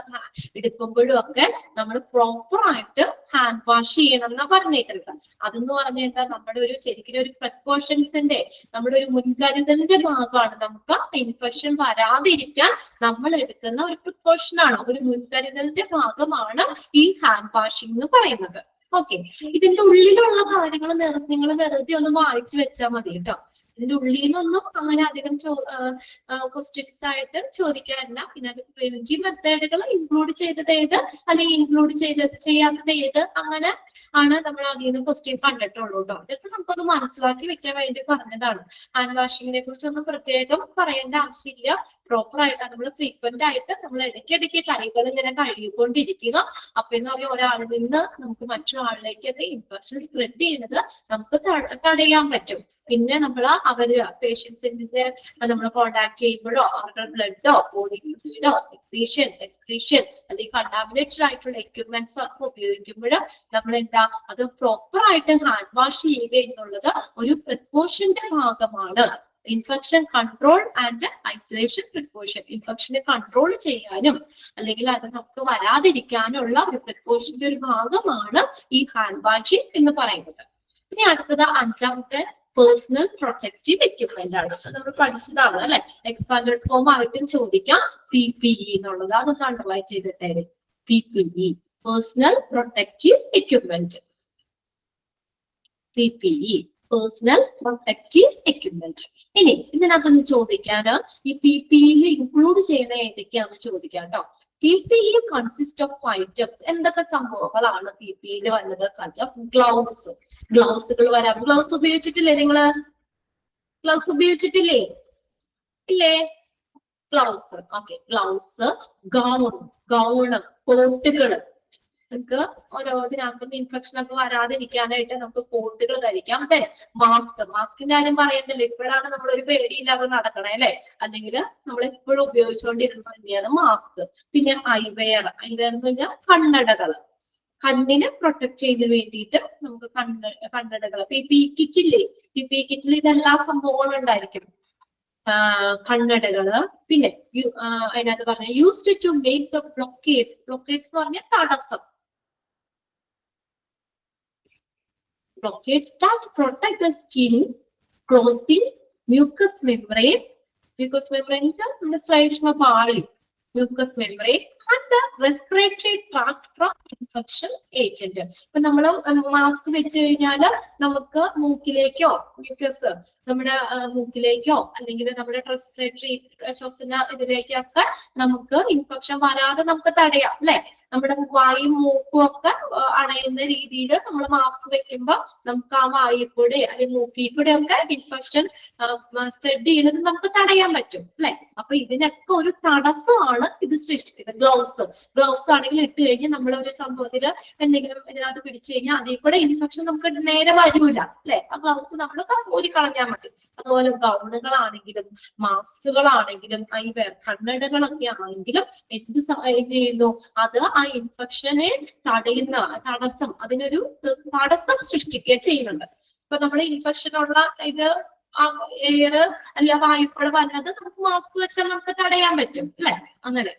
എടുക്കുമ്പോഴും ഒക്കെ നമ്മൾ പ്രോപ്പർ ആയിട്ട് ഹാൻഡ് വാഷ് ചെയ്യണം എന്നാ പറഞ്ഞേക്കുന്നത്. അതെന്ന് പറഞ്ഞാൽ എന്താ, നമ്മുടെ ഒരു ശരിക്കും ഒരു പ്രിക്കോഷൻസിന്റെ, നമ്മുടെ ഒരു മുൻകരുതലിന്റെ ഭാഗമാണ്. നമുക്ക് ഇൻഫെക്ഷൻ വരാതിരിക്കാൻ നമ്മൾ എടുക്കുന്ന ഒരു പ്രിക്കോഷൻ ആണ്, ഒരു മുൻകരുതലിന്റെ ഭാഗമാണ് ഈ ഹാൻഡ് വാഷിംഗ് എന്ന് പറയുന്നത്. ഓക്കെ, ഇതിന്റെ ഉള്ളിലുള്ള കാര്യങ്ങൾ നിങ്ങൾ വെറുതെ ഒന്ന് വായിച്ചു വെച്ചാൽ മതി കേട്ടോ. ഇതിന്റെ ഉള്ളിൽ നിന്നൊന്നും അങ്ങനെ അധികം ക്വസ്റ്റ്യൻസ് ആയിട്ട് ചോദിക്കാറില്ല. പിന്നെ അത് പ്രിവെന്റീവ് മെത്തേഡുകൾ ഇൻക്ലൂഡ് ചെയ്തത് ഏത് അല്ലെങ്കിൽ ഇൻക്ലൂഡ് ചെയ്യാത്തത് ഏത്, അങ്ങനെ ആണ് നമ്മൾ അതിൽ നിന്ന് ക്വസ്റ്റ്യൻ കണ്ടിട്ടുള്ളൂ കേട്ടോ. ഇതൊക്കെ നമുക്കൊന്ന് മനസ്സിലാക്കി വെക്കാൻ വേണ്ടി പറഞ്ഞതാണ്. ഹാൻഡ് വാഷിങ്ങിനെ കുറിച്ചൊന്നും പ്രത്യേകം പറയേണ്ട ആവശ്യമില്ല. പ്രോപ്പർ ആയിട്ട് നമ്മൾ ഫ്രീക്വന്റ് ആയിട്ട് നമ്മൾ ഇടയ്ക്കിടയ്ക്ക് കൈകൾ ഇങ്ങനെ കഴുകിക്കൊണ്ടിരിക്കുക. അപ്പൊ എന്ന് പറയുക ഒരാളിൽ നിന്ന് നമുക്ക് മറ്റൊരാളിലേക്ക് അത് ഇൻഫെക്ഷൻ സ്പ്രെഡ് ചെയ്യുന്നത് നമുക്ക് തടയാൻ പറ്റും. പിന്നെ നമ്മൾ അവര് പേഷ്യൻസിന്റെ നമ്മൾ കോണ്ടാക്ട് ചെയ്യുമ്പോഴോ അവരുടെ ബ്ലഡോ ബോഡി ഫ്ലൂയിഡോ സെക്രീഷൻ എക്സ്ക്രീഷൻ അല്ലെങ്കിൽ കണ്ടാമിനേറ്റഡ് ആയിട്ടുള്ള എക്യുപ്മെന്റ്സ് ഒക്കെ ഉപയോഗിക്കുമ്പോൾ നമ്മൾ എന്താ അത് പ്രോപ്പർ ആയിട്ട് ഹാൻഡ് വാഷ് ചെയ്യുക എന്നുള്ളത് ഒരു പ്രിക്കോഷന്റെ ഭാഗമാണ്. Infection control and isolation precaution, ഇൻഫെക്ഷനെ കൺട്രോൾ ചെയ്യാനും അല്ലെങ്കിൽ അത് നമുക്ക് വരാതിരിക്കാനുള്ള ഒരു പ്രിക്കോഷന്റെ ഒരു ഭാഗമാണ് ഈ ഹാൻഡ് വാഷിംഗ് എന്ന് പറയുന്നത്. ഇനി അടുത്തത് അഞ്ചാമത്തെ പേഴ്സണൽ പ്രൊട്ടക്റ്റീവ് എക്യുപ്മെന്റ് ആണ്. നമ്മൾ പഠിച്ചതാണ് അല്ലെ, എക്സ്പാൻഡഡ് ഫോം ആയിട്ടും ചോദിക്കാം PPE എന്നുള്ളത്. അതൊന്ന് അണ്ടർലൈൻ ചെയ്തിട്ടേ. PPE personal protective equipment, PPE personal protective equipment. ഇനി ഇതിനകത്തൊന്ന് ചോദിക്കാന് ഈ PPE ഇൻക്ലൂഡ് ചെയ്യുന്ന ഏതൊക്കെയാണെന്ന് ചോദിക്കാം കേട്ടോ. PPE consist of items. എന്തൊക്കെ സംഭവങ്ങളാണ് PPE വന്നത്? സച്ച് ഓഫ് ഗ്ലൗസ്, ഗ്ലൗസുകൾ വരാം. ഗ്ലൗസ് ഉപയോഗിച്ചിട്ടില്ലേ നിങ്ങള്? ഗ്ലൗസ് ഉപയോഗിച്ചിട്ടില്ലേ? ഇല്ലേ? Gloves, okay. ഗ്ലൗസ്, ഗൗണ്, കോട്ടുകള്. നമുക്ക് ഓരോ ഇതിനകത്തും ഇൻഫെക്ഷൻ ഒക്കെ വരാതിരിക്കാനായിട്ട് നമുക്ക് കോട്ടുകൾ ധരിക്കാം. അതെ, മാസ്കിന്റെ കാര്യം പറയണ്ടല്ലോ. ഇപ്പോഴാണ് നമ്മൾ ഒരു പേടിയില്ലാതെ നടക്കണേ അല്ലെ, അല്ലെങ്കിൽ നമ്മൾ എപ്പോഴും ഉപയോഗിച്ചുകൊണ്ടിരുന്നത് തന്നെയാണ് മാസ്ക്. പിന്നെ ഐവെയർ എന്ന് വെച്ചാൽ കണ്ണടകള്, കണ്ണിനെ പ്രൊട്ടക്ട് ചെയ്ത് വേണ്ടിയിട്ട് നമുക്ക് കണ്ണടകൾ. PPE കിറ്റില്ലേ? PPE കിറ്റിൽ ഇതെല്ലാ സംഭവങ്ങളും ഉണ്ടായിരിക്കും. കണ്ണടകള്. പിന്നെ അതിനകത്ത് പറഞ്ഞ യൂസ്ഡ് ടു മേക്ക് ദ ബ്ലോക്കേഡ്സ്. ബ്ലോക്കേഡ്സ് എന്ന് പറഞ്ഞാൽ തടസ്സം. Blockades that protect the skin, clothing, mucous membrane. Mucous membrane is the slide പാളി. Mucous membrane and the respiratory tract from infectious agent. ഇപ്പൊ നമ്മൾ മാസ്ക് വെച്ച് കഴിഞ്ഞാൽ നമുക്ക് മൂക്കിലേക്കോ മ്യൂക്കസ് നമ്മുടെ മൂക്കിലേക്കോ അല്ലെങ്കിൽ നമ്മുടെ റെസ്പിറേറ്ററി ശ്വസന ഇതിലേക്കൊക്കെ നമുക്ക് ഇൻഫെക്ഷൻ വരാതെ നമുക്ക് തടയാം അല്ലെ. നമ്മുടെ വായും മൂക്കും ഒക്കെ അടയുന്ന രീതിയിൽ നമ്മൾ മാസ്ക് വെക്കുമ്പോൾ നമുക്ക് ആ വായിൽ കൂടെ അല്ലെങ്കിൽ മൂക്കിൽ കൂടെ ഒക്കെ ഇൻഫെക്ഷൻ സ്പ്രെഡ് ചെയ്യുന്നത് നമുക്ക് തടയാൻ പറ്റും അല്ലെ. അപ്പൊ ഇതിനൊക്കെ ഒരു തടസ്സമാണ് ഇത് സൃഷ്ടിക്കുന്നത്. ഗ്ലൗസ് ആണെങ്കിൽ ഇട്ട് കഴിഞ്ഞാൽ നമ്മൾ ഒരു സംഭവത്തിൽ എന്തെങ്കിലും ഇതിനകത്ത് പിടിച്ചു കഴിഞ്ഞാൽ അതിൽ കൂടെ ഇൻഫെക്ഷൻ നമുക്ക് നേരെ വരൂല അല്ലെ. ആ ഗ്ലൗസ് നമ്മൾ ഊരിക്കളഞ്ഞാൽ മതി. അതുപോലെ ഗൗണുകളാണെങ്കിലും മാസ്കുകളാണെങ്കിലും ഐവെയർ കണ്ണടകളൊക്കെ ആണെങ്കിലും എന്ത് ചെയ്യുന്നു? അത് ആ ഇൻഫെക്ഷനെ തടയുന്ന തടസ്സം, അതിനൊരു തടസ്സം സൃഷ്ടിക്കുക ചെയ്യുന്നുണ്ട്. ഇപ്പൊ നമ്മൾ ഇൻഫെക്ഷനുള്ള ഇത് എയർ അല്ല വായുക്കൂടെ വന്നത് നമുക്ക് മാസ്ക് വെച്ചാൽ നമുക്ക് തടയാൻ പറ്റും അല്ലെ. അങ്ങനെ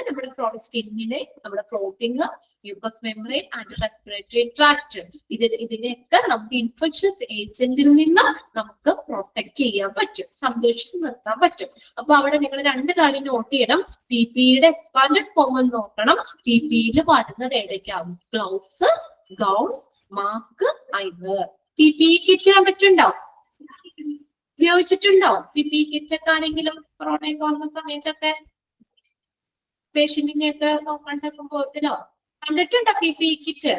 നമ്മുടെ സ്കിന്നിനെ, നമ്മുടെ clothing, mucus membrane and respiratory tract ഇതിനെയൊക്കെ നമുക്ക് ഇൻഫെക്ഷസ് ഏജന്റിൽ നിന്ന് നമുക്ക് പ്രൊട്ടക്ട് ചെയ്യാൻ പറ്റും, സംരക്ഷിച്ച് നിർത്താൻ പറ്റും. അപ്പൊ അവിടെ നിങ്ങൾ രണ്ട് കാര്യം നോട്ട് ചെയ്യണം. PPEയുടെ എക്സ്പാൻഡഡ് ഫോം എന്ന് നോക്കണം. PPEയിൽ വരുന്നത് ഏതൊക്കെയാവും? Gloves, gowns, mask, eyewear. PPE kit ചെയ്യാൻ പറ്റുണ്ടോ? ഉപയോഗിച്ചിട്ടുണ്ടോ? PPE കിറ്റ് ഒക്കെ ആണെങ്കിലും കൊറോണയൊക്കെ വന്ന സമയത്തൊക്കെ പേഷ്യന്റിനെയൊക്കെ നോക്കേണ്ട സംഭവത്തിലോ കണ്ടിട്ടുണ്ടോ PPE കിറ്റ്?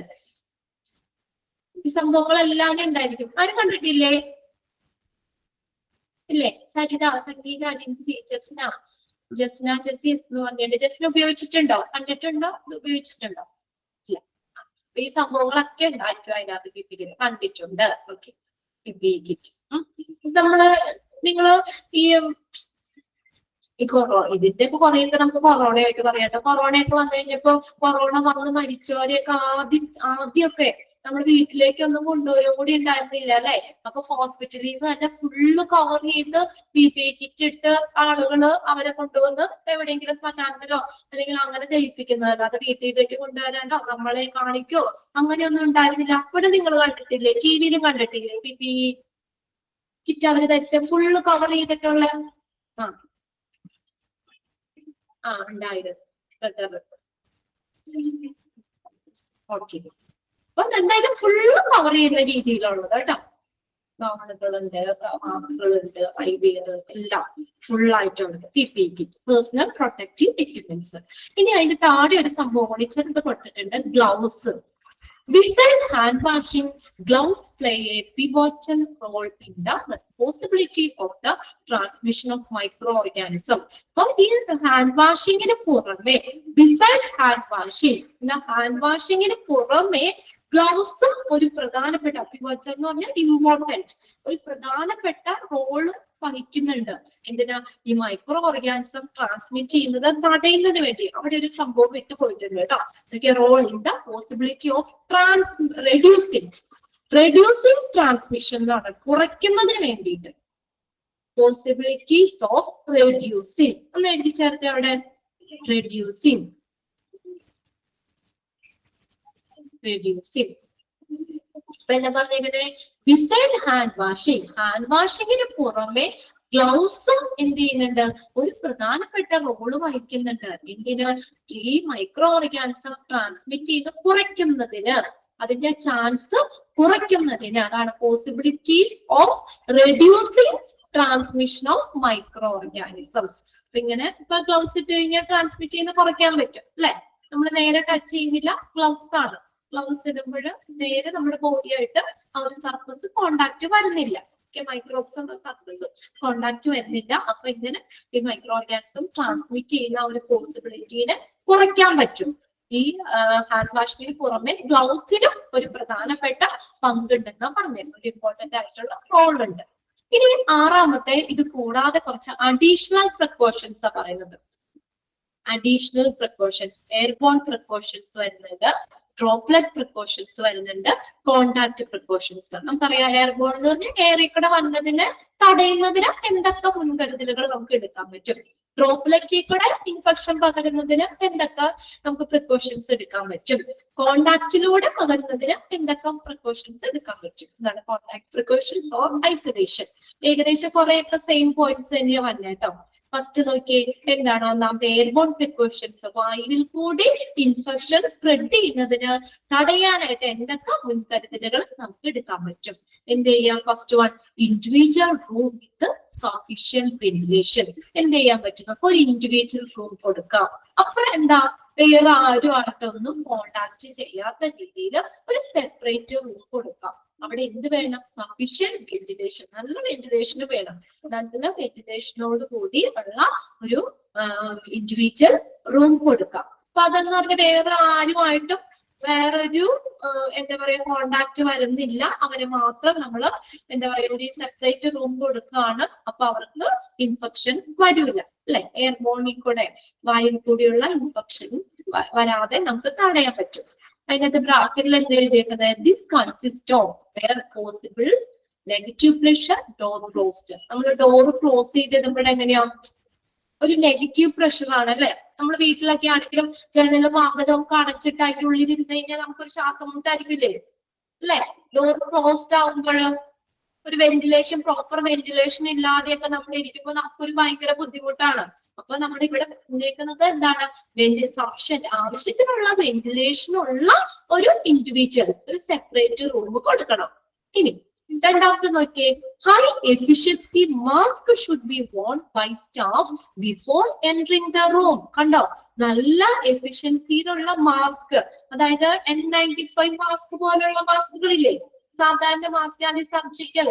ഈ സംഭവങ്ങളെല്ലാം ഉണ്ടായിരിക്കും. ആരും കണ്ടിട്ടില്ലേ? ഇല്ലേ? സംഗീത ജിൻസി, ജെസ്സി എന്ന് പറഞ്ഞിട്ട് ജെസ്സിനെ ഉപയോഗിച്ചിട്ടുണ്ടോ? കണ്ടിട്ടുണ്ടോ? ഇത് ഉപയോഗിച്ചിട്ടുണ്ടോ? ഇല്ല. ഈ സംഭവങ്ങളൊക്കെ ഉണ്ടായിരിക്കും അതിനകത്ത്. PPE കണ്ടിട്ടുണ്ട്. Okay, PPE kit. നിങ്ങള് ഈ ഇതിന്റെ ഒക്കെ കുറെയൊക്കെ നമുക്ക് കൊറോണയായിട്ട് പറയാട്ടോ. കൊറോണയൊക്കെ വന്നു കഴിഞ്ഞപ്പോ കൊറോണ വന്ന് മരിച്ചവരെയൊക്കെ ആദ്യമൊക്കെ നമ്മുടെ വീട്ടിലേക്കൊന്നും കൊണ്ടുവരും കൂടി ഉണ്ടായിരുന്നില്ല അല്ലെ. അപ്പൊ ഹോസ്പിറ്റലിൽ നിന്ന് തന്നെ ഫുള്ള് കവർ ചെയ്ത് PPE കിറ്റ് ഇട്ട് ആളുകള് അവരെ കൊണ്ടുവന്ന് എവിടെയെങ്കിലും ശ്മശാനത്തിലോ അല്ലെങ്കിൽ അങ്ങനെ ദഹിപ്പിക്കുന്നത്. അല്ലാതെ വീട്ടിലേക്ക് കൊണ്ടുവരാനോ നമ്മളെ കാണിക്കോ അങ്ങനെയൊന്നും ഉണ്ടായിരുന്നില്ല. അവിടെ നിങ്ങൾ കണ്ടിട്ടില്ലേ? TV-യിലും കണ്ടിട്ടില്ലേ PPE കിറ്റ് അവര് ധരിച്ച ഫുള്ള് കവർ ചെയ്തിട്ടുള്ള? ഉണ്ടായിരുന്നു. ഓക്കെ, അപ്പൊ എന്തായാലും ഫുള്ള് കവർ ചെയ്യുന്ന രീതിയിലുള്ളത് കേട്ടോ. ഗൗണുകളുണ്ട്, മാസ്കുകളുണ്ട്, ഐവിയർ എല്ലാം ഫുൾ ആയിട്ടുണ്ട്. PPE kit, personal protective equipments. ഇനി അതിന്റെ താഴെ ഒരു സംഭവം കൂടി ചെറുത് കൊടുത്തിട്ടുണ്ട്, gloves. Besides hand washing, gloves play a pivotal role in the possibility of the transmission of microorganisms. അപ്പോൾ ഈ ഹാൻഡ് വാഷിങ്ങിന് പുറമെ, ബിസൈഡ് ഹാൻഡ് വാഷിങ്ങിന് പുറമെ ഗ്ലൗസ് ഒരു പ്രധാനപ്പെട്ട, പിവോറ്റൽ എന്ന് പറഞ്ഞാൽ ഇമ്പോർട്ടന്റ്, ഒരു പ്രധാനപ്പെട്ട റോള് വഹിക്കുന്നുണ്ട്. എന്തിനാ? ഈ മൈക്രോ ഓർഗാനിസം ട്രാൻസ്മിറ്റ് ചെയ്യുന്നത് തടയുന്നതിന് വേണ്ടി. അവിടെ ഒരു സംഭവം വിട്ടു പോയിട്ടുണ്ട് കേട്ടോ. Role in the possibility of reducing transmission എന്നാണ്, കുറയ്ക്കുന്നതിന് വേണ്ടിയിട്ട്. പോസിബിലിറ്റീസ് ഓഫ് റെഡ്യൂസിങ് ഒന്ന് എഴുതി ചേർത്ത് അവിടെ. റെഡ്യൂസിങ് അപ്പൊ എന്താ പറഞ്ഞേക്കുന്നത്? ബിസൈഡ് ഹാൻഡ് വാഷിങ്ങിന് പുറമെ ഗ്ലൗസും എന്ത് ചെയ്യുന്നുണ്ട്? ഒരു പ്രധാനപ്പെട്ട റോള് വഹിക്കുന്നുണ്ട്. എന്തിന്? ഈ മൈക്രോ ഓർഗാനിസം ട്രാൻസ്മിറ്റ് ചെയ്ത് കുറയ്ക്കുന്നതിന്, അതിന്റെ ചാൻസ് കുറയ്ക്കുന്നതിന്. അതാണ് possibilities of reducing transmission of micro organisms. അപ്പൊ ഇങ്ങനെ ഇപ്പൊ ഗ്ലൗസ് ഇട്ട് കഴിഞ്ഞാൽ ട്രാൻസ്മിറ്റ് ചെയ്യുന്ന കുറയ്ക്കാൻ പറ്റും അല്ലെ? നമ്മൾ നേരെ ടച്ച് ചെയ്യുന്നില്ല, ഗ്ലൗസ് ആണ്. ഗ്ലൗസ് ഇടുമ്പോൾ നേരെ നമ്മുടെ ബോഡിയായിട്ട് ആ ഒരു സർഫസ് കോണ്ടാക്ട് വരുന്നില്ല. മൈക്രോബ്സ് ഉള്ള സർഫസ് കോണ്ടാക്ട് വരുന്നില്ല. അപ്പൊ ഇങ്ങനെ ഈ മൈക്രോ ഓർഗാനിസം ട്രാൻസ്മിറ്റ് ചെയ്യുന്ന ഒരു പോസിബിലിറ്റിനെ കുറയ്ക്കാൻ പറ്റും. ഈ ഹാൻഡ് വാഷിങ്ങിന് പുറമെ ഗ്ലൗസിനും ഒരു പ്രധാനപ്പെട്ട പങ്കുണ്ടെന്ന് പറഞ്ഞിരുന്നു, ഒരു ഇമ്പോർട്ടന്റ് ആയിട്ടുള്ള റോൾ ഉണ്ട്. ഇനി ആറാമത്തെ, ഇത് കൂടാതെ കുറച്ച് അഡീഷണൽ പ്രിക്കോഷൻസ് ആ പറയുന്നത്. അഡീഷണൽ പ്രിക്കോഷൻസ്, എയർബോൺ പ്രിക്കോഷൻസ് വരുന്നുണ്ട്, ഡ്രോപ്ലെറ്റ് പ്രിക്കോഷൻസ് വരുന്നുണ്ട്, കോണ്ടാക്ട് പ്രിക്കോഷൻസ്. നമുക്കറിയാം എയർബോൺ എന്ന് പറഞ്ഞാൽ എയറിൽ കൂടെ വന്നതിന് തടയുന്നതിന് എന്തൊക്കെ മുൻകരുതലുകൾ നമുക്ക് എടുക്കാൻ പറ്റും. ഡ്രോപ്ലെറ്റിൽ കൂടെ ഇൻഫെക്ഷൻ പകരുന്നതിന് എന്തൊക്കെ നമുക്ക് പ്രിക്കോഷൻസ് എടുക്കാൻ പറ്റും. കോണ്ടാക്റ്റിലൂടെ പകരുന്നതിന് എന്തൊക്കെ പ്രിക്കോഷൻസ് എടുക്കാൻ പറ്റും. ഇതാണ് കോണ്ടാക്ട് പ്രിക്കോഷൻസ് ഓർ ഐസൊലേഷൻ. ഏകദേശം കുറെയൊക്കെ സെയിം പോയിന്റ്സ് തന്നെയാണ് വന്നത് കേട്ടോ. ഫസ്റ്റ് നോക്കി എന്താണ്? ഒന്നാമത്തെ എയർബോൺ പ്രിക്കോഷൻസ്, വായുവിൽ കൂടി ഇൻഫെക്ഷൻ സ്പ്രെഡ് ചെയ്യുന്നതിന് തടയാനായിട്ട് എന്തൊക്കെ മുൻകരുതലുകൾ നമുക്ക് എടുക്കാൻ പറ്റും. എന്ത് ചെയ്യാം? First one, individual room with sufficient ventilation. എന്ത് ചെയ്യാൻ പറ്റും? നമുക്ക് ഒരു ഇൻഡിവിജ്വൽ റൂം കൊടുക്കാം. അപ്പൊ എന്താ? വേറെ ആരുമായിട്ടൊന്നും കോണ്ടാക്ട് ചെയ്യാത്ത രീതിയിൽ ഒരു സെപ്പറേറ്റ് റൂം കൊടുക്കാം. അവിടെ എന്ത് വേണം? സഫിഷ്യന്റ് വെന്റിലേഷൻ, നല്ല വെന്റിലേഷൻ വേണം. നല്ല വെന്റിലേഷനോട് കൂടി ഉള്ള ഒരു ഇൻഡിവിജ്വൽ റൂം കൊടുക്കാം. അപ്പൊ അതെന്ന് പറഞ്ഞാൽ വേറെ ആരുമായിട്ടും വേറൊരു എന്താ പറയാ കോണ്ടാക്ട് വരുന്നില്ല. അവരെ മാത്രം നമ്മൾ എന്താ പറയാ ഒരു സെപ്പറേറ്റ് റൂം കൊടുക്കുകയാണ്. അപ്പൊ അവർക്ക് ഇൻഫെക്ഷൻ വരില്ല അല്ലെ? എയർബോണിൽ കൂടെ, വായിൽ കൂടിയുള്ള ഇൻഫെക്ഷൻ വരാതെ നമുക്ക് തടയാൻ പറ്റും. അതിനകത്ത് ബ്രാക്കറ്റിൽ എന്താ എഴുതിയേക്കുന്നത്? This consist of where possible negative pressure, door closed. നമ്മൾ ഡോർ ക്ലോസ് ചെയ്തിടുമ്പോൾ എങ്ങനെയാ? ഒരു നെഗറ്റീവ് പ്രഷർ ആണ് അല്ലെ? നമ്മൾ വീട്ടിലൊക്കെ ആണെങ്കിലും ജനലും വാതിലും ഒക്കെ അടച്ചിട്ട് അതിന്റെ ഉള്ളിൽ ഇരുന്ന് കഴിഞ്ഞാൽ നമുക്കൊരു ശ്വാസം മുട്ടായിരിക്കില്ലേ അല്ലെ? ഡോർ ക്ലോസ്ഡ് ആവുമ്പോൾ ഒരു വെന്റിലേഷൻ, പ്രോപ്പർ വെന്റിലേഷൻ ഇല്ലാതെയൊക്കെ നമ്മൾ ഇരിക്കുമ്പോൾ നമുക്കൊരു ഭയങ്കര ബുദ്ധിമുട്ടാണ്. അപ്പൊ നമ്മൾ ഇവിടെ പറഞ്ഞേക്കുന്നത് എന്താണ്? സഫിഷ്യന്റ്, ആവശ്യത്തിനുള്ള വെന്റിലേഷൻ ഉള്ള ഒരു ഇൻഡിവിജ്വൽ, ഒരു സെപ്പറേറ്റ് റൂം കൊടുക്കണം. ഇനി രണ്ടാമത്തെ നോക്കിയേ, high efficiency mask should be worn by staff before entering the room. കണ്ടോ? നല്ല എഫിഷ്യൻസിയിലുള്ള മാസ്ക്, അതായത് N95 മാസ്ക് പോലുള്ള മാസ്കുകളില്ലേ, സാധാരണ മാസ്ക്, ആൻറ്റി സർജിക്കൽ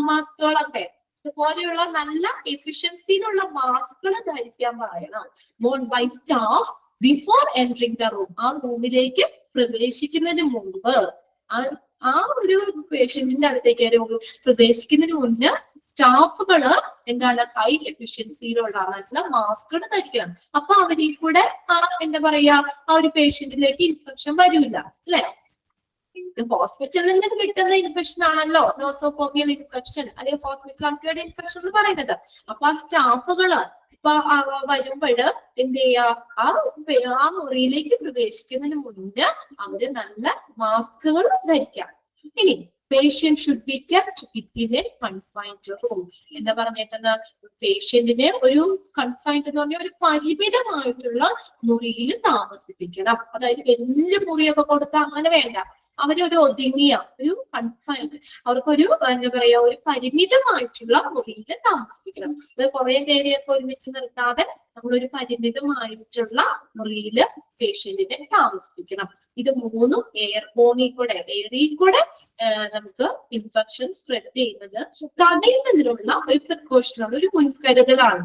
മാസ്കുകളൊക്കെ, ഇതുപോലെയുള്ള നല്ല എഫിഷ്യൻസിയിലുള്ള മാസ്കുകൾ ധരിക്കാൻ പറയണം. Worn by staff before entering the room. ആ റൂമിലേക്ക് പ്രവേശിക്കുന്നതിന് മുമ്പ്, ആ ഒരു പേഷ്യന്റിന്റെ അടുത്തേക്ക് പ്രവേശിക്കുന്നതിന് മുന്നേ സ്റ്റാഫുകള് എന്താണ്? ഹൈ എഫിഷ്യൻസിയിലുള്ള നല്ല മാസ്കുകൾ ധരിക്കണം. അപ്പൊ അവരിൽ കൂടെ എന്താ പറയാ ആ ഒരു പേഷ്യന്റിലേക്ക് ഇൻഫെക്ഷൻ വരില്ല അല്ലെ? ഹോസ്പിറ്റലിൽ നിന്ന് കിട്ടുന്ന ഇൻഫെക്ഷൻ ആണല്ലോ നോസോകോമിയൽ ഇൻഫെക്ഷൻ അല്ലെങ്കിൽ ഹോസ്പിറ്റൽ അക്വേർഡ് ഇൻഫെക്ഷൻ എന്ന് പറയുന്നത്. അപ്പൊ ആ സ്റ്റാഫുകള് ഇപ്പൊ വരുമ്പോൾ എന്ത് ചെയ്യാ? ആ മുറിയിലേക്ക് പ്രവേശിക്കുന്നതിന് മുന്നേ അവര് നല്ല മാസ്കുകൾ ധരിക്കാം. ഇനി patient should be kept within a confined room. എന്താ പറഞ്ഞേക്കുന്ന? പേഷ്യന്റിനെ ഒരു കൺഫൈൻഡ് എന്ന് പറഞ്ഞാൽ ഒരു പരിമിതമായിട്ടുള്ള മുറിയിൽ താമസിപ്പിക്കണം. അതായത് വലിയ മുറിയൊക്കെ കൊടുത്താൽ അങ്ങനെ വേണ്ട. അവരൊരു ഒതുങ്ങിയ ഒരു കൺഫൈൻഡ്, അവർക്കൊരു എന്താ പറയാ ഒരു പരിമിതമായിട്ടുള്ള മുറിയിൽ താമസിപ്പിക്കണം. അത് കുറെ പേരെയൊക്കെ ഒരുമിച്ച് നിർത്താതെ നമ്മളൊരു പരിമിതമായിട്ടുള്ള മുറിയിൽ പേഷ്യന്റിനെ താമസിപ്പിക്കണം. ഇത് മൂന്നും എയറിൽ കൂടെ നമുക്ക് ഇൻഫെക്ഷൻ സ്പ്രെഡ് ചെയ്യുന്നത് തടയുന്നതിനുള്ള ഒരു പ്രിക്കോഷനാണ്, ഒരു മുൻകരുതലാണ്.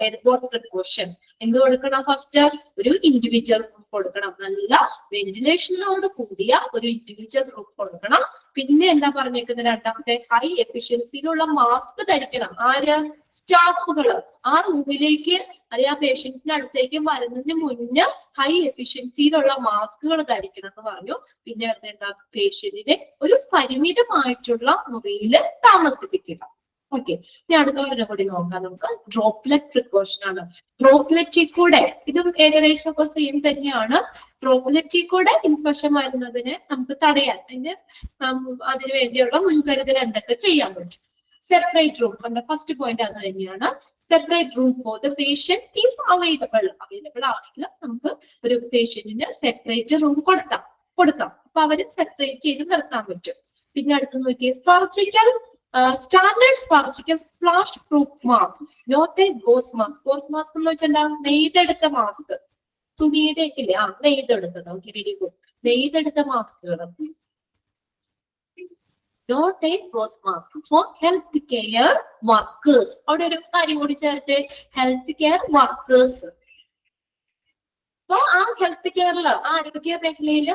എയർബോൺ പ്രിക്കോഷൻ എന്ത് കൊടുക്കണം? ഫസ്റ്റ് ഒരു ഇൻഡിവിജ്വൽ റൂം കൊടുക്കണം, നല്ല വെന്റിലേഷനോട് കൂടിയ ഒരു ഇൻഡിവിജ്വൽ റൂം കൊടുക്കണം. പിന്നെ എന്താ പറഞ്ഞേക്കുന്നത്? രണ്ടാമത്തെ ഹൈ എഫിഷ്യൻസിയിലുള്ള മാസ്ക് ധരിക്കണം. ആര്? സ്റ്റാഫുകള്. ആ റൂമിലേക്ക് അല്ലെങ്കിൽ ആ പേഷ്യന്റിന്റെ അടുത്തേക്ക് വരുന്നതിന് മുന്നേ ഹൈ എഫിഷ്യൻസിയിലുള്ള മാസ്കുകൾ ധരിക്കണം എന്ന് പറഞ്ഞു. പിന്നെ എന്താ? പേഷ്യന്റിനെ ഒരു പരിമിതമായിട്ടുള്ള മുറിയിൽ താമസിപ്പിക്കുക. ഓക്കെ, ഇനി അടുത്ത ഒരെണ്ണം കൂടി നോക്കാം നമുക്ക്. ഡ്രോപ്ലെറ്റ് പ്രിക്കോഷൻ ആണ്. ഡ്രോപ്ലെറ്റിൽ കൂടെ ഇതും ഏകദേശം ഒക്കെ സെയിം തന്നെയാണ്. ഡ്രോപ്ലെറ്റിൽ കൂടെ ഇൻഫെക്ഷൻ വരുന്നതിനെ നമുക്ക് തടയാൻ അതിനു വേണ്ടിയുള്ള മുൻകരുതൽ എന്തൊക്കെ ചെയ്യാൻ പറ്റും? സെപ്പറേറ്റ് റൂം, ഫസ്റ്റ് പോയിന്റ് അത് തന്നെയാണ്. Separate room for the patient if available ആണെങ്കിൽ നമുക്ക് ഒരു പേഷ്യന്റിന് സെപ്പറേറ്റ് റൂം കൊടുക്കാം. അപ്പൊ അവര് സെപ്പറേറ്റ് ചെയ്ത് നിർത്താൻ പറ്റും. പിന്നെ അടുത്ത് നോക്കിയേ, surgical standard surgical splash proof mask, not a gauze mask. Gauze mask എന്ന് വെച്ചാൽ നെയ്തെടുത്ത മാസ്ക്, തുണിയുടെ ഇല്ലേ? നെയ്തെടുത്തത്. Okay, very good. നെയ്തെടുത്ത മാസ്കുകൾ. Not a gauze mask for health care workers. അവിടെ ഒരു കാര്യം കൂടി ചേർത്ത്, ഹെൽത്ത് കെയർ വർക്കേഴ്സ്. അപ്പൊ ആ ഹെൽത്ത് കെയറില്, ആരോഗ്യ മേഖലയില്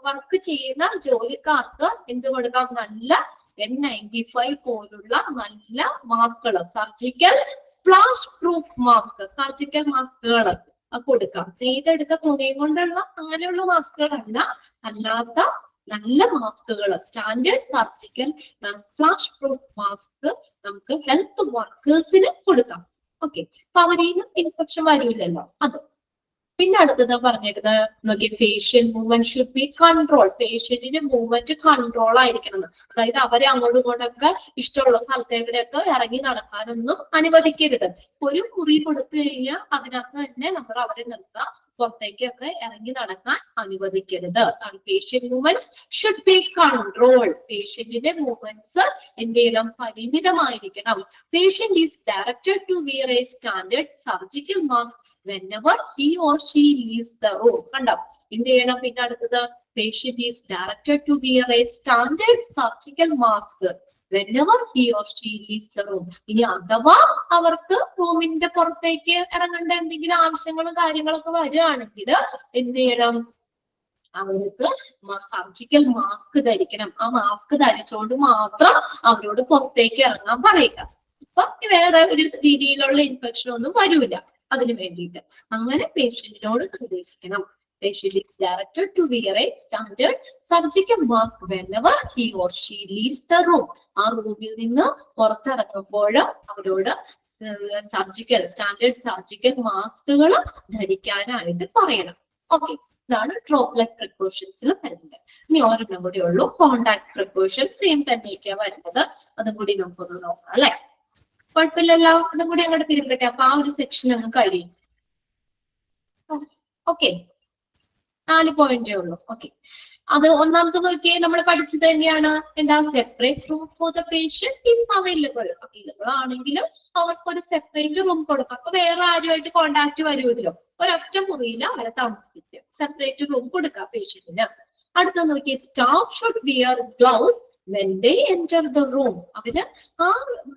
വർക്ക് ചെയ്യുന്ന ജോലിക്കാർക്ക് എന്ത് കൊടുക്കാം? നല്ല N95 പോലുള്ള നല്ല മാസ്കുകൾ, surgical splash proof mask, surgical മാസ്കുകൾ കൊടുക്കാം. നെയ്തെടുത്ത തുണിയും കൊണ്ടുള്ള അങ്ങനെയുള്ള മാസ്കുകളല്ല, അല്ലാത്ത നല്ല മാസ്കുകൾ, standard surgical splash proof mask നമുക്ക് ഹെൽത്ത് വർക്കേഴ്സിന് കൊടുക്കാം. ഓക്കെ, അപ്പൊ അവരിൽ ഇൻഫെക്ഷൻ വരില്ലല്ലോ അത്. പിന്നെ അടുത്തത് പറഞ്ഞേക്കുന്നത് നോക്കി, facial movement should be control. പേഷ്യന്റിന്റെ മൂവ്മെന്റ് കൺട്രോൾ ആയിരിക്കണം. അതായത് അവരെ അങ്ങോട്ടും ഇങ്ങോട്ടൊക്കെ ഇഷ്ടമുള്ള സ്ഥലത്തേക്കൊക്കെ ഇറങ്ങി നടക്കാനൊന്നും അനുവദിക്കരുത്. ഒരു മുറി കൊടുത്തു കഴിഞ്ഞാൽ അതിനകത്ത് തന്നെ നമ്മൾ അവരെ നിർത്തുക, പുറത്തേക്കൊക്കെ ഇറങ്ങി നടക്കാൻ അനുവദിക്കരുത്. Patient movements should be control. പേഷ്യന്റിന്റെ മൂവ്മെന്റ്സ് എന്ത് ചെയ്യണം? പരിമിതമായിരിക്കണം. Patient is directed to wear a standard surgical mask whenever he or she leaves the room. കണ്ടോ? എന്ത് ചെയ്യണം? പിന്നെ അടുത്തത്, patient is directed to wear a standard surgical mask whenever he or she leaves the room. ഇനി അഥവാ അവർക്ക് റൂമിന്റെ പുറത്തേക്ക് ഇറങ്ങേണ്ട എന്തെങ്കിലും ആവശ്യങ്ങളും കാര്യങ്ങളൊക്കെ വരികയാണെങ്കിൽ എന്ത് ചെയ്യണം? അവർക്ക് സർജിക്കൽ മാസ്ക് ധരിക്കണം. ആ മാസ്ക് ധരിച്ചുകൊണ്ട് മാത്രം അവരോട് പുറത്തേക്ക് ഇറങ്ങാൻ പറയുക. അപ്പൊ വേറെ ഒരു രീതിയിലുള്ള ഇൻഫെക്ഷൻ ഒന്നും വരൂല. അതിനു വേണ്ടിയിട്ട് അങ്ങനെ പേഷ്യന്റിനോട് നിർദ്ദേശിക്കണം. Patient is directed to wear a standard surgical mask whenever he or she leaves the room. ആ റൂമിൽ നിന്ന് പുറത്തിറങ്ങുമ്പോൾ അവരോട് സ്റ്റാൻഡേർഡ് സർജിക്കൽ മാസ്കുകൾ ധരിക്കാനായിട്ട് പറയണം. ഓക്കെ, ഇതാണ് ഡ്രോപ്ലെറ്റ് പ്രിക്കോഷൻസിൽ വരുന്നത്. ഇനി ഒരെണ്ണം കൂടി ഉള്ളൂ, കോണ്ടാക്ട് പ്രിക്കോഷൻ. സെയിം തന്നെയൊക്കെയാണ് വരുന്നത്. അതും കൂടി നമുക്കൊന്ന് നോക്കാം അല്ലെ. കുഴപ്പമില്ലല്ലോ, അതും കൂടി അങ്ങോട്ട് തിരിക്കട്ടെ. അപ്പൊ ആ ഒരു സെക്ഷൻ അങ്ങ് കഴിയും. ഓക്കെ, 4 പോയിന്റേ ഉള്ളൂ. ഓക്കെ, അത് ഒന്നാമത്തെ നോക്കിയേ നമ്മൾ പഠിച്ചത് തന്നെയാണ്. എന്താ? Separate room for the patient if available. Available ആണെങ്കിൽ അവർക്ക് ഒരു സെപ്പറേറ്റ് റൂം കൊടുക്കാം. അപ്പൊ വേറെ ആരുമായിട്ട് കോണ്ടാക്ട് വരുമല്ലോ, ഒരൊറ്റ മുറിയിൽ അവരെ താമസിപ്പിക്കുക. സെപ്പറേറ്റ് റൂം കൊടുക്കാം പേഷ്യന്റിന്. അടുത്ത നോക്കിയേ, staff should wear gloves when they enter the room. അവര് ആ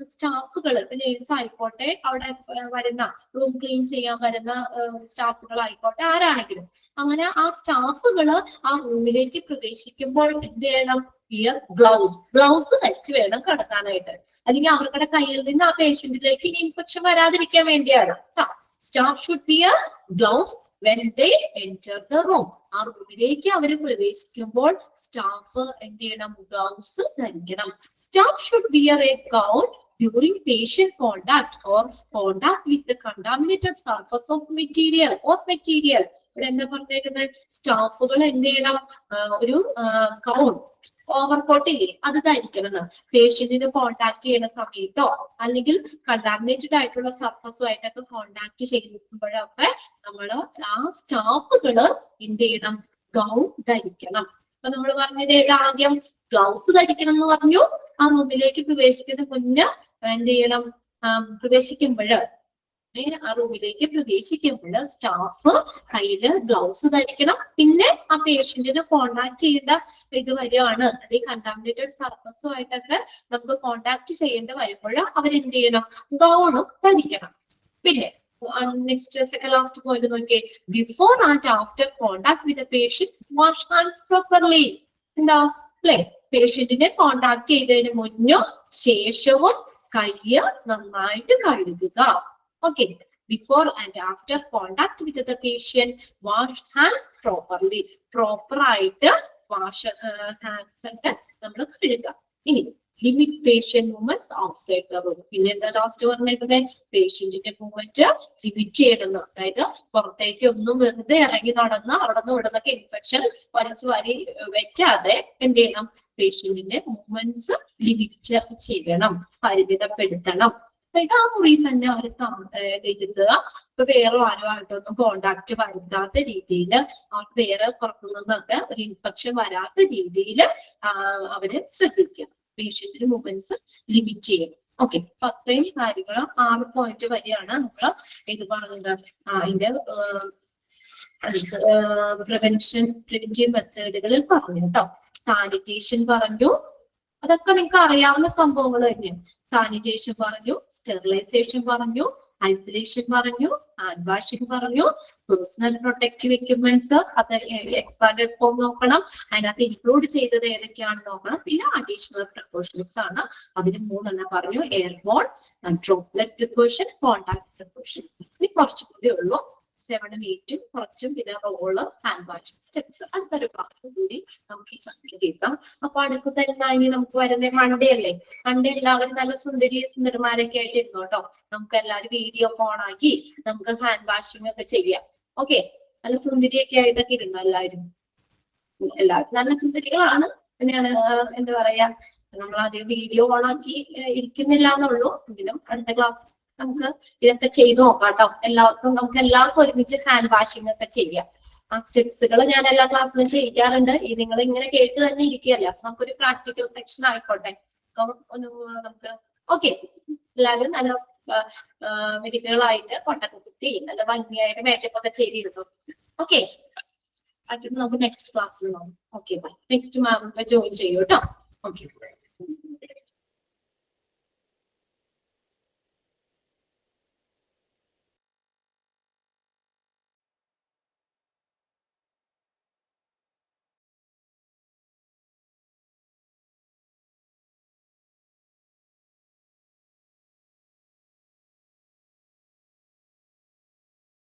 സ്റ്റാഫുകൾ, നേഴ്സ് ആയിക്കോട്ടെ, അവിടെ വരുന്ന റൂം ക്ലീൻ ചെയ്യാൻ വരുന്ന സ്റ്റാഫുകൾ ആയിക്കോട്ടെ, ആരാണെങ്കിലും അങ്ങനെ ആ സ്റ്റാഫുകൾ ആ റൂമിലേക്ക് പ്രവേശിക്കുമ്പോൾ എന്ത് ചെയ്യണം? വിയർ ഗ്ലൗസ് ധരിച്ച് വേണം കടക്കാനായിട്ട്. അല്ലെങ്കിൽ അവരുടെ കയ്യിൽ നിന്ന് ആ പേഷ്യന്റിലേക്ക് ഇൻഫെക്ഷൻ വരാതിരിക്കാൻ വേണ്ടിയാണ്. Staff should wear gloves when they enter the room. ആ റൂമിലേക്ക് അവർ പ്രവേശിക്കുമ്പോൾ സ്റ്റാഫ് എന്ത് ചെയ്യണം? ഗ്ലൗസ് ധരിക്കണം. Staff should wear a gown during patient contact or contact with the contaminated surface of material or material. ഇവിടെ എന്താ പറഞ്ഞേക്കുന്നത്? സ്റ്റാഫുകൾ എന്ത് ചെയ്യണം? ഒരു ഗൗൺ, ഓവർകോട്ട് ഇല്ലേ, അത് ധരിക്കണം. പേഷ്യന്റിന് കോണ്ടാക്ട് ചെയ്യുന്ന സമയത്തോ അല്ലെങ്കിൽ കണ്ടാമിനേറ്റഡ് ആയിട്ടുള്ള സർഫസുമായിട്ടൊക്കെ കോണ്ടാക്ട് ചെയ്യുമ്പോഴൊക്കെ നമ്മൾ ആ സ്റ്റാഫുകള് എന്ത് ചെയ്യണം? ഗൗൺ ധരിക്കണം. അപ്പൊ നമ്മൾ പറഞ്ഞത് ആദ്യം ഗ്ലൗസ് ധരിക്കണം എന്ന് പറഞ്ഞു. ആ റൂമിലേക്ക് പ്രവേശിക്കുന്ന മുന്നേ എന്ത് ചെയ്യണം? പ്രവേശിക്കുമ്പോൾ ആ റൂമിലേക്ക് പ്രവേശിക്കുമ്പോൾ സ്റ്റാഫ് കയ്യില് ഗ്ലൗസ് ധരിക്കണം. പിന്നെ ആ പേഷ്യന്റിനെ കോണ്ടാക്ട് ചെയ്യേണ്ട ഇത് വരെയാണ്, അല്ലെങ്കിൽ കണ്ടാമിനേറ്റഡ് സർഫസുമായിട്ടൊക്കെ നമുക്ക് കോണ്ടാക്ട് ചെയ്യേണ്ട വരുമ്പോൾ അവരെന്ത് ചെയ്യണം? ഗൗണും ധരിക്കണം. പിന്നെ നെക്സ്റ്റ് സെക്കൻഡ് ലാസ്റ്റ് പോയിന്റ് നോക്കിയേ, before and after contact with patients wash hands properly. എന്താ അല്ലെ? പേഷ്യന്റിനെ കോണ്ടാക്ട് ചെയ്തതിന് മുന്നോ ശേഷവും കയ്യ് നന്നായിട്ട് കഴുകുക. Okay, before and after contact with the patient, wash hands properly. Proper ആയിട്ട് wash hands ഒക്കെ നമ്മൾ കഴുകുക. ഇനി limit patient movements outside the room. പിന്നെ എന്താ ലാസ്റ്റ് പറഞ്ഞേക്കുന്നത്? പേഷ്യന്റിന്റെ മൂവ്മെന്റ് ലിമിറ്റ് ചെയ്യണമെന്ന്. അതായത് പുറത്തേക്ക് ഒന്നും വെറുതെ ഇറങ്ങി നടന്ന് അവിടെ നിന്ന് ഇവിടെ നിന്നൊക്കെ ഇൻഫെക്ഷൻ വലിച്ചു വാരി വെക്കാതെ എന്ത് ചെയ്യണം? പേഷ്യന്റിന്റെ മൂവ്മെന്റ്സ് ലിമിറ്റ് ചെയ്യണം, പരിമിതപ്പെടുത്തണം. ആ മുറിയിൽ തന്നെ അവർ ഇരുത്തുക. ഇപ്പൊ വേറെ ആരുമായിട്ടൊന്നും കോണ്ടാക്ട് വരുത്താത്ത രീതിയിൽ, അവർക്ക് വേറെ പുറത്തുനിന്നൊക്കെ ഒരു ഇൻഫെക്ഷൻ വരാത്ത രീതിയിൽ അവര് ശ്രദ്ധിക്കുക. പേഷ്യന്റിന്റെ മൂവ്മെന്റ്സ് ലിമിറ്റ് ചെയ്യണം. ഓക്കെ, അപ്പൊ അത്രയും കാര്യങ്ങൾ 6 പോയിന്റ് വരെയാണ് നമ്മൾ ഇത് പറഞ്ഞത്. അതിന്റെ പ്രിവെന്റീവ് മെത്തേഡുകളിൽ പറഞ്ഞു കേട്ടോ. സാനിറ്റേഷൻ പറഞ്ഞു, അതൊക്കെ നിങ്ങൾക്ക് അറിയാവുന്ന സംഭവങ്ങൾ തന്നെയാണ്. സാനിറ്റേഷൻ പറഞ്ഞു, സ്റ്റെറിലൈസേഷൻ പറഞ്ഞു, ഐസൊലേഷൻ പറഞ്ഞു, ഹാൻഡ് വാഷിംഗ് പറഞ്ഞു, പേഴ്സണൽ പ്രൊട്ടക്റ്റീവ് എക്യുപ്മെന്റ്സ് അത് എക്സ്പാൻഡഡ് ഫോം നോക്കണം, അതിനകത്ത് ഇൻക്ലൂഡ് ചെയ്തത് ഏതൊക്കെയാണെന്ന് നോക്കണം. പിന്നെ അഡീഷണൽ പ്രിക്കോഷൻസ് ആണ്, അതിന് 3 പറഞ്ഞു. Airborne, droplet precaution, contact precautions. ഇനി കുറച്ചും കൂടി ഉള്ളൂ, 7ഉം 8ഉം കുറച്ചും, പിന്നെ റോള്, ഹാൻഡ് വാഷിംഗ് സ്റ്റെപ്സ്. അടുത്തൊരു ക്ലാസ് കൂടി നമുക്ക് ഈ ചാപ്റ്റർ കേൾക്കാം. അപ്പൊ അടുത്ത ഇനി നമുക്ക് വരുന്ന മൺഡേ അല്ലേ? മൺഡേ എല്ലാവരും നല്ല സുന്ദരന്മാരൊക്കെ ആയിട്ട് ഇരുന്നു കേട്ടോ. നമുക്ക് എല്ലാവരും വീഡിയോ ഓൺ ആക്കി നമുക്ക് ഹാൻഡ് വാഷിംഗ് ഒക്കെ ചെയ്യാം. ഓക്കെ, നല്ല സുന്ദരിയൊക്കെ ആയിട്ടൊക്കെ ഇരുന്നു എല്ലാവരും. എല്ലാവരും നല്ല സുന്ദരികളാണ്. പിന്നെയാണ് എന്താ പറയാ, നമ്മൾ ആദ്യം വീഡിയോ ഓൺ ആക്കി ഇരിക്കുന്നില്ല എന്നുള്ളൂ. എങ്കിലും അടുത്ത ക്ലാസ് നമുക്ക് ഇതൊക്കെ ചെയ്തു നോക്കാം കേട്ടോ. നമുക്ക് എല്ലാവർക്കും ഒരുമിച്ച് ഹാൻഡ് വാഷിംഗ് ഒക്കെ ചെയ്യാം. ആ സ്റ്റെപ്സുകൾ ഞാൻ എല്ലാ ക്ലാസ്സിലും ചെയ്യിക്കാറുണ്ട്. നിങ്ങൾ ഇങ്ങനെ കേട്ട് തന്നെ ഇരിക്കുകയല്ലേ, അപ്പൊ നമുക്കൊരു പ്രാക്ടിക്കൽ സെക്ഷൻ ആയിക്കോട്ടെ. ഒന്ന് നമുക്ക് ഓക്കെ, എല്ലാവരും നല്ല മെഡിക്കലായിട്ട് കൊട്ടൊക്കെ കുത്തി നല്ല ഭംഗിയായിട്ട് മേക്കപ്പ് ഒക്കെ ചെയ്തിരുന്നു. ഓക്കെ, അത് നമുക്ക് നെക്സ്റ്റ് ക്ലാസ്സിൽ നോക്കാം. Okay, bye. Next ma'am join ചെയ്യൂ കേട്ടോ. ഓക്കെ.